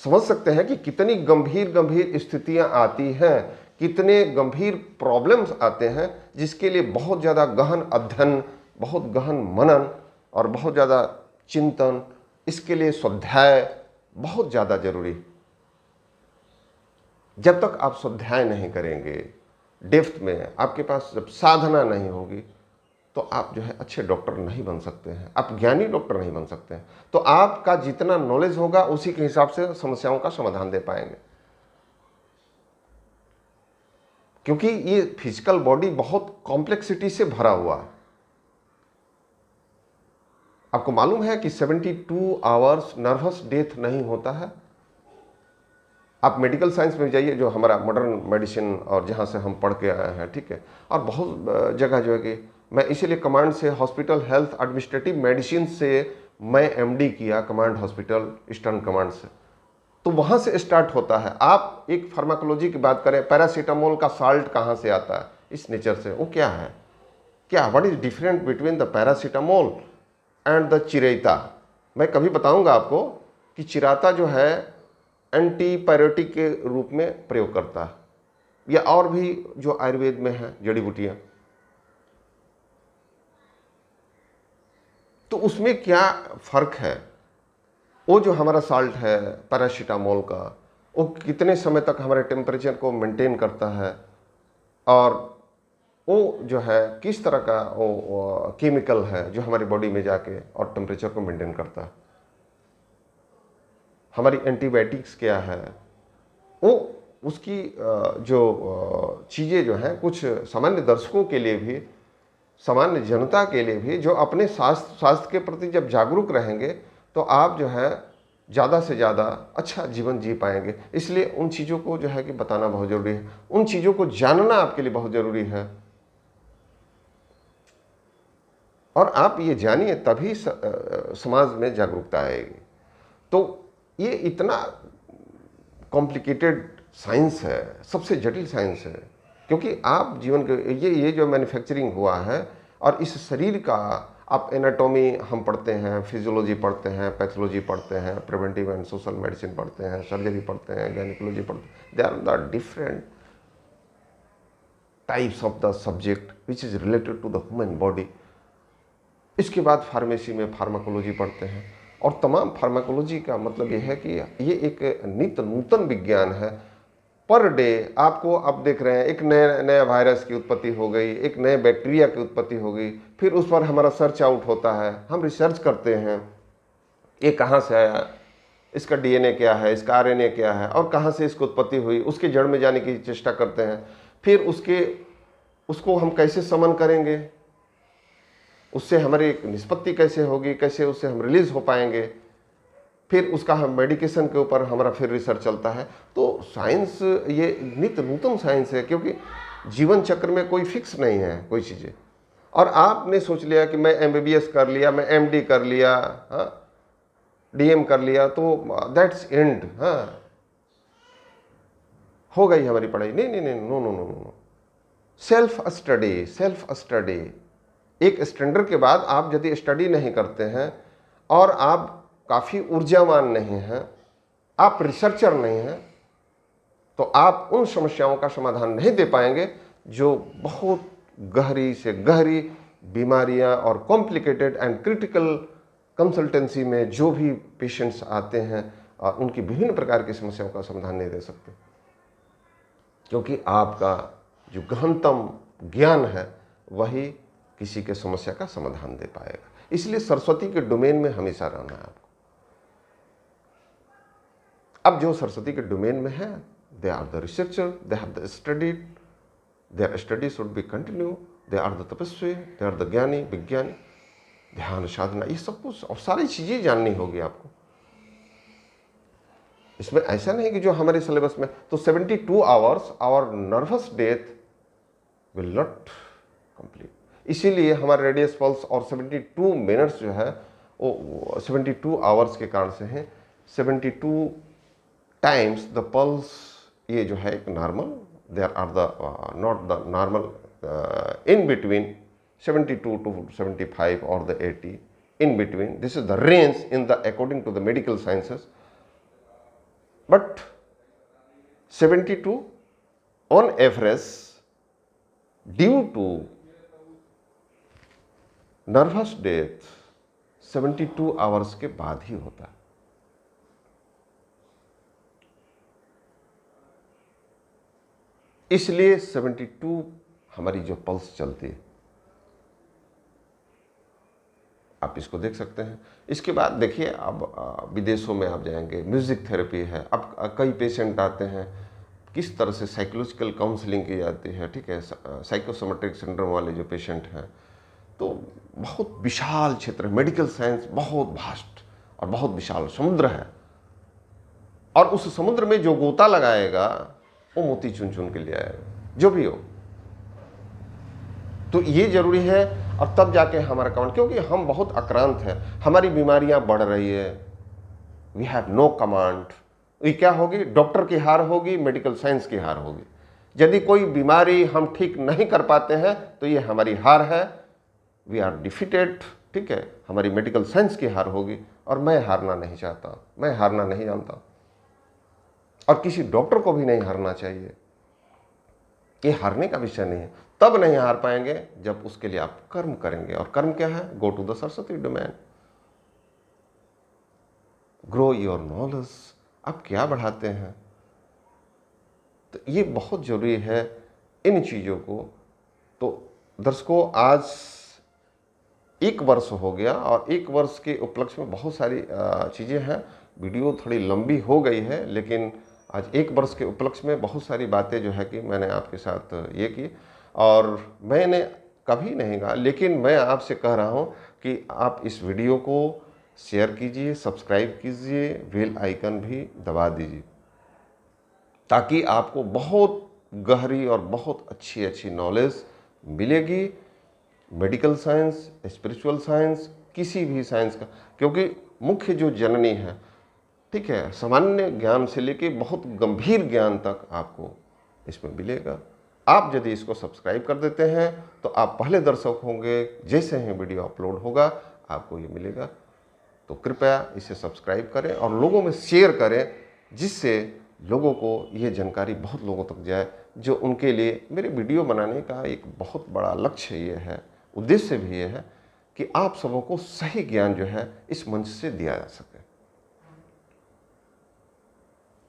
समझ सकते हैं कि कितनी गंभीर स्थितियां आती हैं, कितने गंभीर प्रॉब्लम्स आते हैं, जिसके लिए बहुत ज़्यादा गहन अध्ययन, बहुत गहन मनन और बहुत ज़्यादा चिंतन, इसके लिए स्वाध्याय बहुत ज़्यादा जरूरी। जब तक आप स्वाध्याय नहीं करेंगे डेप्थ में, आपके पास जब साधना नहीं होगी, तो आप जो है अच्छे डॉक्टर नहीं बन सकते हैं, आप ज्ञानी डॉक्टर नहीं बन सकते हैं। तो आपका जितना नॉलेज होगा उसी के हिसाब से समस्याओं का समाधान दे पाएंगे, क्योंकि ये फिजिकल बॉडी बहुत कॉम्प्लेक्सिटी से भरा हुआ है। आपको मालूम है कि 72 आवर्स नर्वस डेथ नहीं होता है। आप मेडिकल साइंस में जाइए, जो हमारा मॉडर्न मेडिसिन और जहाँ से हम पढ़ के आए हैं, ठीक है, और बहुत जगह जो है कि मैं इसीलिए कमांड से हॉस्पिटल हेल्थ एडमिनिस्ट्रेटिव मेडिसिन से मैं एमडी किया कमांड हॉस्पिटल ईस्टर्न कमांड से, तो वहाँ से स्टार्ट होता है। आप एक फार्माकोलॉजी की बात करें, पैरासीटामोल का साल्ट कहाँ से आता है, इस नेचर से। वो क्या है, क्या what is different between the paracetamol and the chirata. मैं कभी बताऊंगा आपको कि चिराता जो है एंटीपायरेटिक के रूप में प्रयोग करता है, या और भी जो आयुर्वेद में है जड़ी बूटियाँ, तो उसमें क्या फ़र्क है। वो जो हमारा साल्ट है पैरासीटामोल का, वो कितने समय तक हमारे टेम्परेचर को मेंटेन करता है, और वो जो है किस तरह का वो केमिकल है जो हमारी बॉडी में जाके और टेम्परेचर को मेंटेन करता है। हमारी एंटीबायोटिक्स क्या है, वो उसकी जो चीज़ें जो हैं, कुछ सामान्य दर्शकों के लिए भी, सामान्य जनता के लिए भी, जो अपने स्वास्थ्य के प्रति जब जागरूक रहेंगे तो आप जो है ज़्यादा से ज़्यादा अच्छा जीवन जी पाएंगे। इसलिए उन चीज़ों को जो है कि बताना बहुत ज़रूरी है, उन चीज़ों को जानना आपके लिए बहुत ज़रूरी है। और आप ये जानिए तभी समाज में जागरूकता आएगी। तो ये इतना कॉम्प्लिकेटेड साइंस है, सबसे जटिल साइंस है, क्योंकि आप जीवन के ये जो मैन्युफैक्चरिंग हुआ है, और इस शरीर का आप एनाटॉमी हम पढ़ते हैं, फिजियोलॉजी पढ़ते हैं, पैथोलॉजी पढ़ते हैं, प्रिवेंटिव एंड सोशल मेडिसिन पढ़ते हैं, सर्जरी पढ़ते हैं, गायनिकोलॉजी पढ़ते हैं, they are the different types of the subject which is related to the human body. इसके बाद फार्मेसी में फार्माकोलॉजी पढ़ते हैं, और तमाम फार्माकोलॉजी का मतलब ये है कि ये एक नित्य नूतन विज्ञान है। पर डे आपको, अब देख रहे हैं एक नया वायरस की उत्पत्ति हो गई, एक नए बैक्टीरिया की उत्पत्ति हो गई, फिर उस पर हमारा सर्च आउट होता है, हम रिसर्च करते हैं ये कहाँ से आया, इसका डीएनए क्या है, इसका आरएनए क्या है, और कहाँ से इसकी उत्पत्ति हुई, उसके जड़ में जाने की चेष्टा करते हैं। फिर उसको हम कैसे समन करेंगे, उससे हमारी निष्पत्ति कैसे होगी, कैसे उससे हम रिलीज हो पाएंगे, फिर उसका हम मेडिकेशन के ऊपर हमारा फिर रिसर्च चलता है। तो साइंस ये नित्य नूतन साइंस है, क्योंकि जीवन चक्र में कोई फिक्स नहीं है कोई चीज़ें। और आपने सोच लिया कि मैं एमबीबीएस कर लिया, मैं एमडी कर लिया, हाँ, डीएम कर लिया, तो दैट्स एंड, हाँ, हो गई हमारी पढ़ाई। नहीं नहीं नहीं, no no no no, self study. एक स्टैंडर्ड के बाद आप यदि स्टडी नहीं करते हैं, और आप काफ़ी ऊर्जावान नहीं हैं, आप रिसर्चर नहीं हैं, तो आप उन समस्याओं का समाधान नहीं दे पाएंगे जो बहुत गहरी से गहरी बीमारियां और कॉम्प्लिकेटेड एंड क्रिटिकल कंसल्टेंसी में जो भी पेशेंट्स आते हैं, उनकी विभिन्न प्रकार की समस्याओं का समाधान नहीं दे सकते, क्योंकि आपका जो गहनतम ज्ञान है वही किसी के समस्या का समाधान दे पाएगा। इसलिए सरस्वती के डोमेन में हमेशा रहना है आपको। अब जो सरस्वती के डोमेन में है, they are the researcher, they have the studied, their study should be continue, they are the tapasvi, they are the ज्ञानी, विज्ञानी, ध्यान साधना, ये सब कुछ और सारी चीज़ें जाननी होगी आपको। इसमें ऐसा नहीं कि जो हमारे सिलेबस में, तो 72 hours our nervous death will not complete. इसीलिए हमारे रेडियस पल्स और 72 मिनट्स जो है वो 72 आवर्स के कारण से हैं। 72 टाइम्स द पल्स, ये जो है एक normal, there are the not the normal in between 72 to 75 or the 80, in between. This is the range in the according to the medical sciences. But 72 on average due to nervous death 72 hours के बाद ही होता है। इसलिए 72 हमारी जो pulse चलती है, आप इसको देख सकते हैं। इसके बाद देखिए, अब विदेशों में आप जाएंगे, म्यूजिक थेरेपी है। अब कई पेशेंट आते हैं, किस तरह से साइकोलॉजिकल काउंसलिंग की जाती है, ठीक है, साइकोसोमेटिक सिंड्रोम वाले जो पेशेंट हैं, तो बहुत विशाल क्षेत्र है। मेडिकल साइंस बहुत वास्ट और बहुत विशाल समुद्र है, और उस समुद्र में जो गोता लगाएगा वो मोती चुन चुन के लिए आएगा, जो भी हो। तो ये जरूरी है और तब जाके हमारा कमांड, क्योंकि हम बहुत आक्रांत हैं, हमारी बीमारियां बढ़ रही है, वी हैव नो कमांड। ये क्या होगी? डॉक्टर की हार होगी, मेडिकल साइंस की हार होगी। यदि कोई बीमारी हम ठीक नहीं कर पाते हैं तो ये हमारी हार है, वी आर डिफीटेड, ठीक है, हमारी मेडिकल साइंस की हार होगी। और मैं हारना नहीं चाहता, मैं हारना नहीं जानता, और किसी डॉक्टर को भी नहीं हारना चाहिए। ये हारने का विषय नहीं है। तब नहीं हार पाएंगे जब उसके लिए आप कर्म करेंगे, और कर्म क्या है? Go to the Saraswati domain, grow your knowledge. आप क्या बढ़ाते हैं? तो ये बहुत जरूरी है इन चीज़ों को। तो दर्शकों, आज 1 वर्ष हो गया, और 1 वर्ष के उपलक्ष्य में बहुत सारी चीज़ें हैं। वीडियो थोड़ी लंबी हो गई है, लेकिन आज 1 वर्ष के उपलक्ष्य में बहुत सारी बातें जो है कि मैंने आपके साथ ये की। और मैंने कभी नहीं कहा, लेकिन मैं आपसे कह रहा हूँ कि आप इस वीडियो को शेयर कीजिए, सब्सक्राइब कीजिए, बेल आइकन भी दबा दीजिए, ताकि आपको बहुत गहरी और बहुत अच्छी अच्छी नॉलेज मिलेगी। मेडिकल साइंस, स्पिरिचुअल साइंस, किसी भी साइंस का, क्योंकि मुख्य जो जननी है, ठीक है, सामान्य ज्ञान से लेके बहुत गंभीर ज्ञान तक आपको इसमें मिलेगा। आप यदि इसको सब्सक्राइब कर देते हैं तो आप पहले दर्शक होंगे, जैसे ही वीडियो अपलोड होगा आपको ये मिलेगा। तो कृपया इसे सब्सक्राइब करें और लोगों में शेयर करें, जिससे लोगों को ये जानकारी बहुत लोगों तक जाए। जो उनके लिए मेरे वीडियो बनाने का एक बहुत बड़ा लक्ष्य ये है, उद्देश्य भी ये है कि आप सबों को सही ज्ञान जो है इस मंच से दिया जा सके।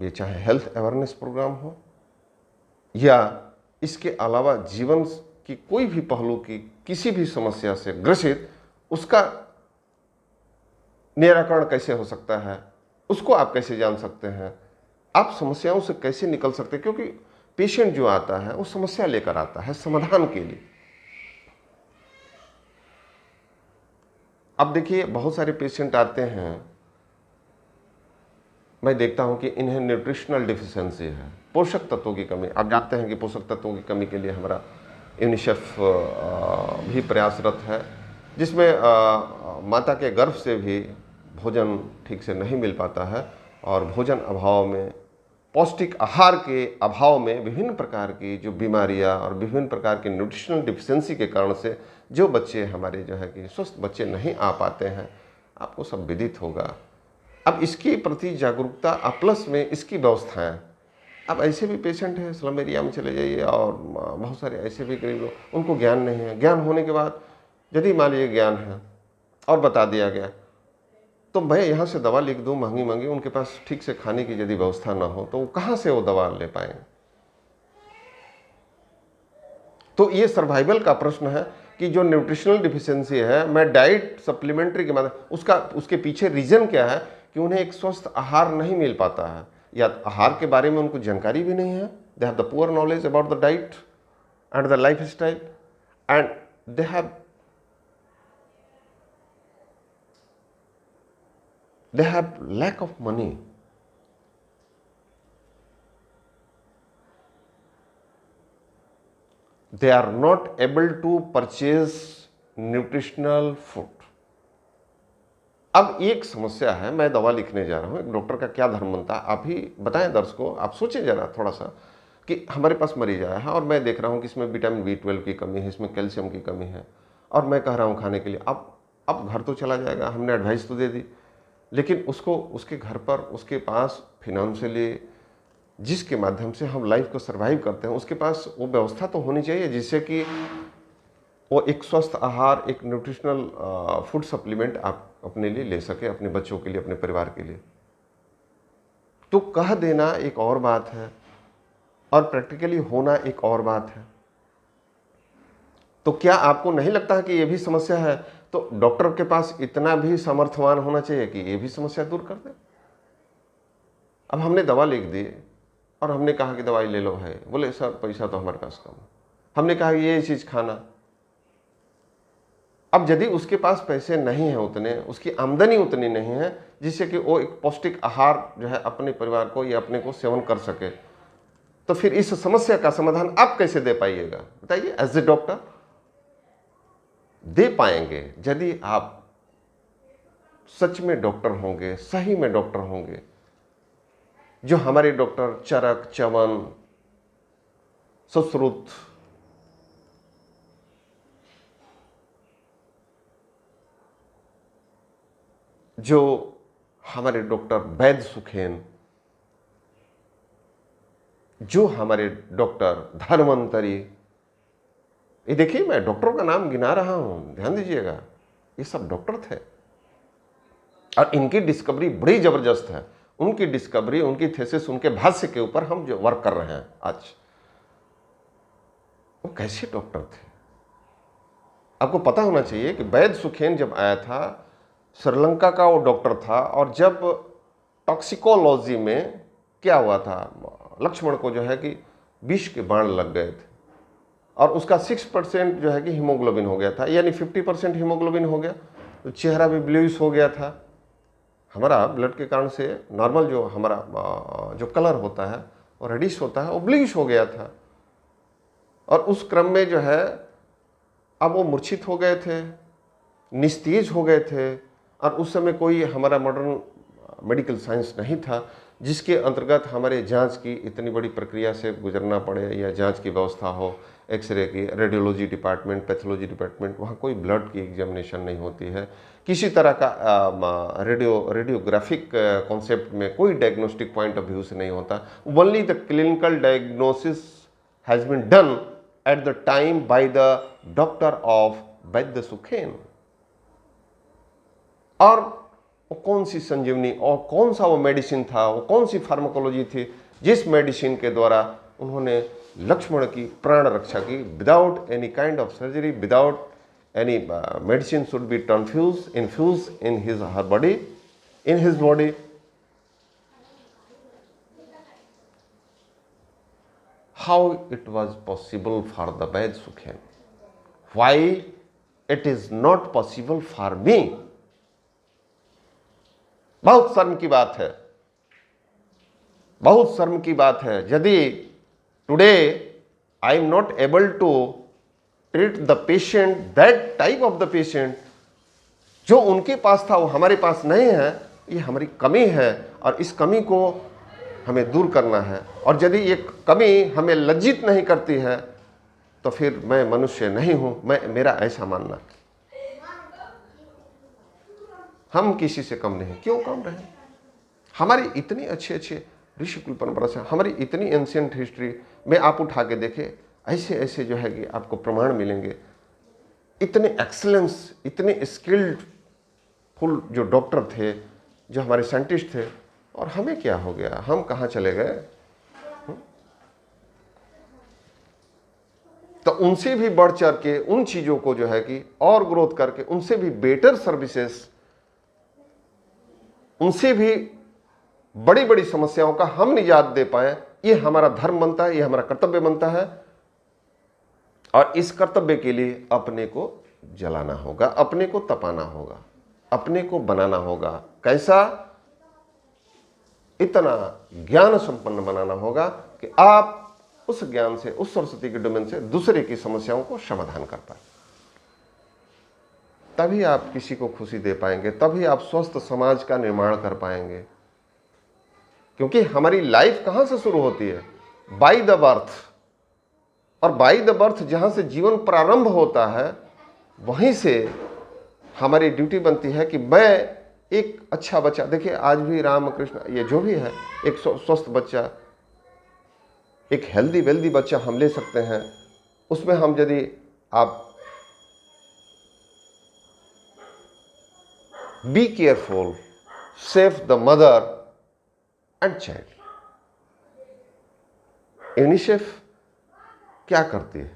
ये चाहे हेल्थ अवेयरनेस प्रोग्राम हो, या इसके अलावा जीवन की कोई भी पहलू की किसी भी समस्या से ग्रसित, उसका निराकरण कैसे हो सकता है, उसको आप कैसे जान सकते हैं, आप समस्याओं से कैसे निकल सकते हैं। क्योंकि पेशेंट जो आता है वो समस्या लेकर आता है समाधान के लिए। अब देखिए, बहुत सारे पेशेंट आते हैं, मैं देखता हूं कि इन्हें न्यूट्रिशनल डिफिशियंसी है, पोषक तत्वों की कमी। आप जानते हैं कि पोषक तत्वों की कमी के लिए हमारा यूनिसेफ भी प्रयासरत है, जिसमें माता के गर्भ से भी भोजन ठीक से नहीं मिल पाता है, और भोजन अभाव में, पौष्टिक आहार के अभाव में विभिन्न प्रकार की जो बीमारियां और विभिन्न प्रकार की न्यूट्रिशनल डिफिशियंसी के कारण से जो बच्चे हमारे जो है कि स्वस्थ बच्चे नहीं आ पाते हैं, आपको सब विदित होगा। अब इसके प्रति जागरूकता, प्लस में इसकी व्यवस्थाएं। अब ऐसे भी पेशेंट हैं, स्लम एरिया में चले जाइए, और बहुत सारे ऐसे भी गरीब लोग, उनको ज्ञान नहीं है। ज्ञान होने के बाद यदि मान लीजिए ज्ञान है और बता दिया गया, तो मैं यहाँ से दवा लिख दूँ महंगी महंगी, उनके पास ठीक से खाने की यदि व्यवस्था ना हो तो वो कहाँ से वो दवा ले पाएंगे। तो ये सर्वाइवल का प्रश्न है कि जो न्यूट्रिशनल डिफिशियंसी है, मैं डाइट सप्लीमेंट्री के माध्यम, उसके पीछे रीजन क्या है कि उन्हें एक स्वस्थ आहार नहीं मिल पाता है, या आहार के बारे में उनको जानकारी भी नहीं है। दे have the poor knowledge about the diet and the life style, and they have lack of money. They are not able to purchase nutritional food. अब एक समस्या है, मैं दवा लिखने जा रहा हूं, एक डॉक्टर का क्या धर्म बनता है? आप ही बताएं दर्शकों, आप सोचें जरा थोड़ा सा, कि हमारे पास मरीज आया है और मैं देख रहा हूं कि इसमें विटामिन B12 की कमी है, इसमें कैल्शियम की कमी है, और मैं कह रहा हूं खाने के लिए। अब घर तो चला जाएगा, हमने एडवाइस तो दे दी, लेकिन उसको उसके घर पर, उसके पास फिनेंशियली जिसके माध्यम से हम लाइफ को सर्वाइव करते हैं, उसके पास वो व्यवस्था तो होनी चाहिए जिससे कि वो एक स्वस्थ आहार, एक न्यूट्रिशनल फूड सप्लीमेंट आप अपने लिए ले सके, अपने बच्चों के लिए, अपने परिवार के लिए। तो कह देना एक और बात है, और प्रैक्टिकली होना एक और बात है। तो क्या आपको नहीं लगता है कि ये भी समस्या है? तो डॉक्टर के पास इतना भी सामर्थ्यवान होना चाहिए कि ये भी समस्या दूर कर दे। अब हमने दवा लिख दी और हमने कहा कि दवाई ले लो भाई, बोले सर पैसा तो हमारे पास कम है। हमने कहा ये चीज खाना। अब यदि उसके पास पैसे नहीं है उतने, उसकी आमदनी उतनी नहीं है जिससे कि वो एक पौष्टिक आहार जो है अपने परिवार को या अपने को सेवन कर सके, तो फिर इस समस्या का समाधान आप कैसे दे पाइएगा? बताइए, एज ए डॉक्टर। दे पाएंगे यदि आप सच में डॉक्टर होंगे, सही में डॉक्टर होंगे। जो हमारे डॉक्टर चरक, चवन, सुश्रुत, जो हमारे डॉक्टर वैद्य सुखेन, जो हमारे डॉक्टर धन्वंतरी, ये देखिए मैं डॉक्टरों का नाम गिना रहा हूं, ध्यान दीजिएगा, ये सब डॉक्टर थे और इनकी डिस्कवरी बड़ी जबरदस्त है। उनकी डिस्कवरी, उनकी थीसिस, उनके भाष्य के ऊपर हम जो वर्क कर रहे हैं आज, वो कैसे डॉक्टर थे। आपको पता होना चाहिए कि वैद्य सुखेन जब आया था, श्रीलंका का वो डॉक्टर था, और जब टॉक्सिकोलॉजी में क्या हुआ था, लक्ष्मण को जो है कि विष के बाण लग गए थे और उसका 6% जो है कि हीमोग्लोबिन हो गया था, यानी 50% हीमोग्लोबिन हो गया, तो चेहरा भी ब्लूइश हो गया था। हमारा ब्लड के कारण से नॉर्मल जो हमारा जो कलर होता है वो रेडिश होता है, वो ब्लूइश हो गया था। और उस क्रम में जो है अब वो मूर्छित हो गए थे, निस्तेज हो गए थे, और उस समय कोई हमारा मॉडर्न मेडिकल साइंस नहीं था जिसके अंतर्गत हमारे जांच की इतनी बड़ी प्रक्रिया से गुजरना पड़े, या जांच की व्यवस्था हो, एक्सरे की, रेडियोलॉजी डिपार्टमेंट, पैथोलॉजी डिपार्टमेंट, वहाँ कोई ब्लड की एग्जामिनेशन नहीं होती है, किसी तरह का रेडियोग्राफिक कॉन्सेप्ट में कोई डायग्नोस्टिक पॉइंट ऑफ व्यू से नहीं होता। Only the clinical diagnosis has been done at the time by the doctor of vaidya Sukhen. और वो कौन सी संजीवनी और कौन सा वो मेडिसिन था, वो कौन सी फार्माकोलॉजी थी जिस मेडिसिन के द्वारा उन्होंने लक्ष्मण की प्राण रक्षा की, without any kind of surgery, without any medicine should be infuse in his body. How it was possible for the vaidya Sukhen, why it is not possible for me. बहुत शर्म की बात है, बहुत शर्म की बात है यदि today I am not able to treat the patient, that type of the patient जो उनके पास था वो हमारे पास नहीं है। ये हमारी कमी है और इस कमी को हमें दूर करना है। और यदि ये कमी हमें लज्जित नहीं करती है तो फिर मैं मनुष्य नहीं हूं, मेरा ऐसा मानना। हम किसी से कम नहीं, क्यों कम रहे। हमारी इतनी अच्छे अच्छे ऋषि कुल परंपरा से, हमारी इतनी एंशियंट हिस्ट्री में आप उठा के देखें, ऐसे ऐसे जो है कि आपको प्रमाण मिलेंगे, इतने एक्सीलेंस, इतने स्किल्डफुल जो डॉक्टर थे, जो हमारे साइंटिस्ट थे। और हमें क्या हो गया, हम कहाँ चले गए। तो उनसे भी बढ़ चढ़ के उन चीज़ों को जो है कि और ग्रोथ करके, उनसे भी बेटर सर्विसेज, उनसे भी बड़ी बड़ी समस्याओं का हम निजात दे पाए, ये हमारा धर्म बनता है, ये हमारा कर्तव्य बनता है। और इस कर्तव्य के लिए अपने को जलाना होगा, अपने को तपाना होगा, अपने को बनाना होगा। कैसा? इतना ज्ञान संपन्न बनाना होगा कि आप उस ज्ञान से, उस सरस्वती के डोमेन से दूसरे की समस्याओं को समाधान कर पाए। तभी आप किसी को खुशी दे पाएंगे, तभी आप स्वस्थ समाज का निर्माण कर पाएंगे। क्योंकि हमारी लाइफ कहां से शुरू होती है? By the birth. और बाय द बर्थ जहां से जीवन प्रारंभ होता है, वहीं से हमारी ड्यूटी बनती है कि मैं एक अच्छा बच्चा, देखिए आज भी रामकृष्ण, ये जो भी है, एक स्वस्थ बच्चा, एक हेल्दी वेल्दी बच्चा हम ले सकते हैं। उसमें हम यदि आप be careful, safe the mother and child. UNICEF क्या करती है?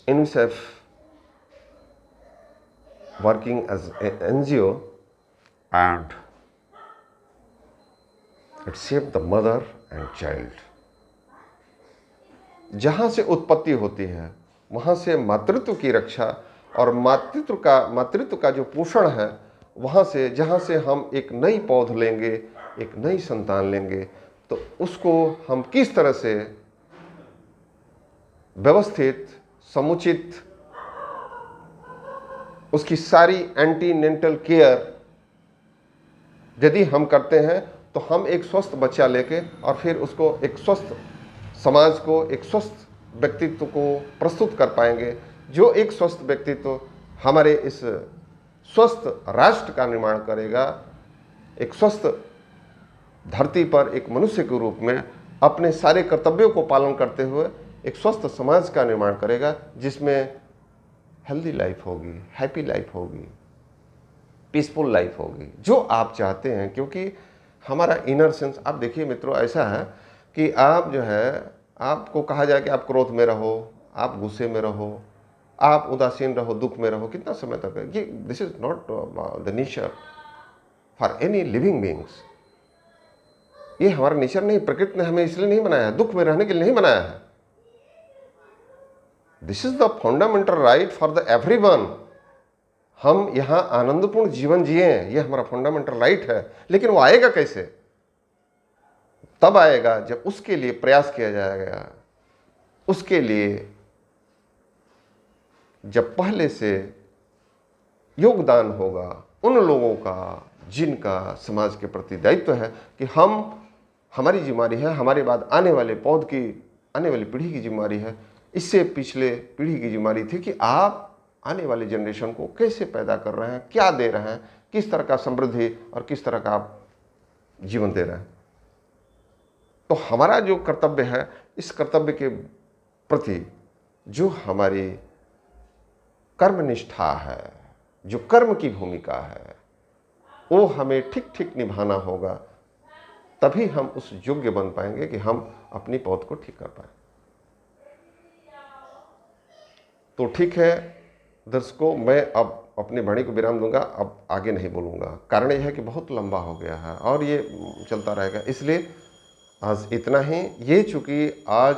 UNICEF working as an NGO and it saved the mother and child. जहाँ से उत्पत्ति होती है वहाँ से मातृत्व की रक्षा और मातृत्व का जो पोषण है, वहाँ से जहाँ से हम एक नई पौध लेंगे, एक नई संतान लेंगे, तो उसको हम किस तरह से व्यवस्थित समुचित उसकी सारी एंटीनेंटल केयर यदि हम करते हैं तो हम एक स्वस्थ बच्चा लेके और फिर उसको एक स्वस्थ समाज को, एक स्वस्थ व्यक्तित्व को प्रस्तुत कर पाएंगे, जो एक स्वस्थ व्यक्तित्व हमारे इस स्वस्थ राष्ट्र का निर्माण करेगा, एक स्वस्थ धरती पर एक मनुष्य के रूप में अपने सारे कर्तव्यों को पालन करते हुए एक स्वस्थ समाज का निर्माण करेगा, जिसमें हेल्दी लाइफ होगी, हैप्पी लाइफ होगी, पीसफुल लाइफ होगी, जो आप चाहते हैं। क्योंकि हमारा इनर सेंस, आप देखिए मित्रों, ऐसा है कि आप जो है, आपको कहा जाए कि आप क्रोध में रहो, आप गुस्से में रहो, आप उदासीन रहो, दुख में रहो, कितना समय तक है ये? This is not the nature for any living beings. ये हमारा नेचर नहीं, प्रकृति ने हमें इसलिए नहीं बनाया है, दुख में रहने के लिए नहीं बनाया है। This is the fundamental right for the everyone. हम यहां आनंदपूर्ण जीवन जिए, ये हमारा फंडामेंटल राइट है। लेकिन वो आएगा कैसे? तब आएगा जब उसके लिए प्रयास किया जाएगा, उसके लिए जब पहले से योगदान होगा उन लोगों का जिनका समाज के प्रति दायित्व है कि हमारी जिम्मेदारी है, हमारे बाद आने वाले पौध की, आने वाली पीढ़ी की जिम्मेदारी है। इससे पिछले पीढ़ी की जिम्मेदारी थी कि आप आने वाले जनरेशन को कैसे पैदा कर रहे हैं, क्या दे रहे हैं, किस तरह का समृद्धि और किस तरह का आप जीवन दे रहे हैं। तो हमारा जो कर्तव्य है, इस कर्तव्य के प्रति जो हमारी कर्मनिष्ठा है, जो कर्म की भूमिका है, वो हमें ठीक ठीक निभाना होगा। तभी हम उस योग्य बन पाएंगे कि हम अपनी पौध को ठीक कर पाए। तो ठीक है दर्शकों, मैं अब अपनी वाणी को विराम दूंगा, अब आगे नहीं बोलूँगा। कारण यह है कि बहुत लंबा हो गया है और ये चलता रहेगा, इसलिए आज इतना ही। ये चूँकि आज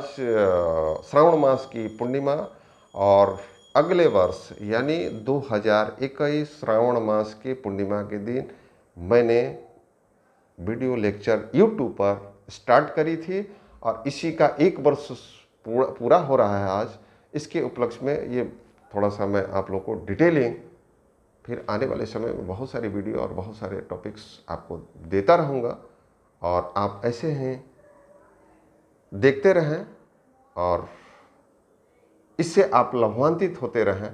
श्रावण मास की पूर्णिमा और अगले वर्ष यानी 2021 श्रावण मास के पूर्णिमा के दिन मैंने वीडियो लेक्चर यूट्यूब पर स्टार्ट करी थी और इसी का 1 वर्ष पूरा हो रहा है आज। इसके उपलक्ष्य में ये थोड़ा सा मैं आप लोग को डिटेलिंग फिर आने वाले समय में बहुत सारी वीडियो और बहुत सारे टॉपिक्स आपको देता रहूँगा, और आप ऐसे हैं देखते रहें और इससे आप लाभान्वित होते रहें।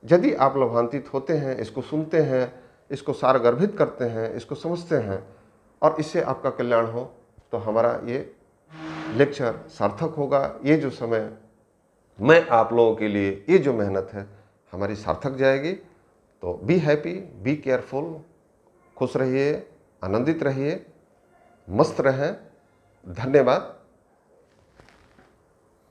यदि आप लाभान्वित होते हैं, इसको सुनते हैं, इसको सारगर्भित करते हैं, इसको समझते हैं और इससे आपका कल्याण हो, तो हमारा ये लेक्चर सार्थक होगा। ये जो समय मैं आप लोगों के लिए, ये जो मेहनत है हमारी सार्थक जाएगी। तो बी हैप्पी, बी केयरफुल, खुश रहिए, आनंदित रहिए, मस्त रहें। धन्यवाद।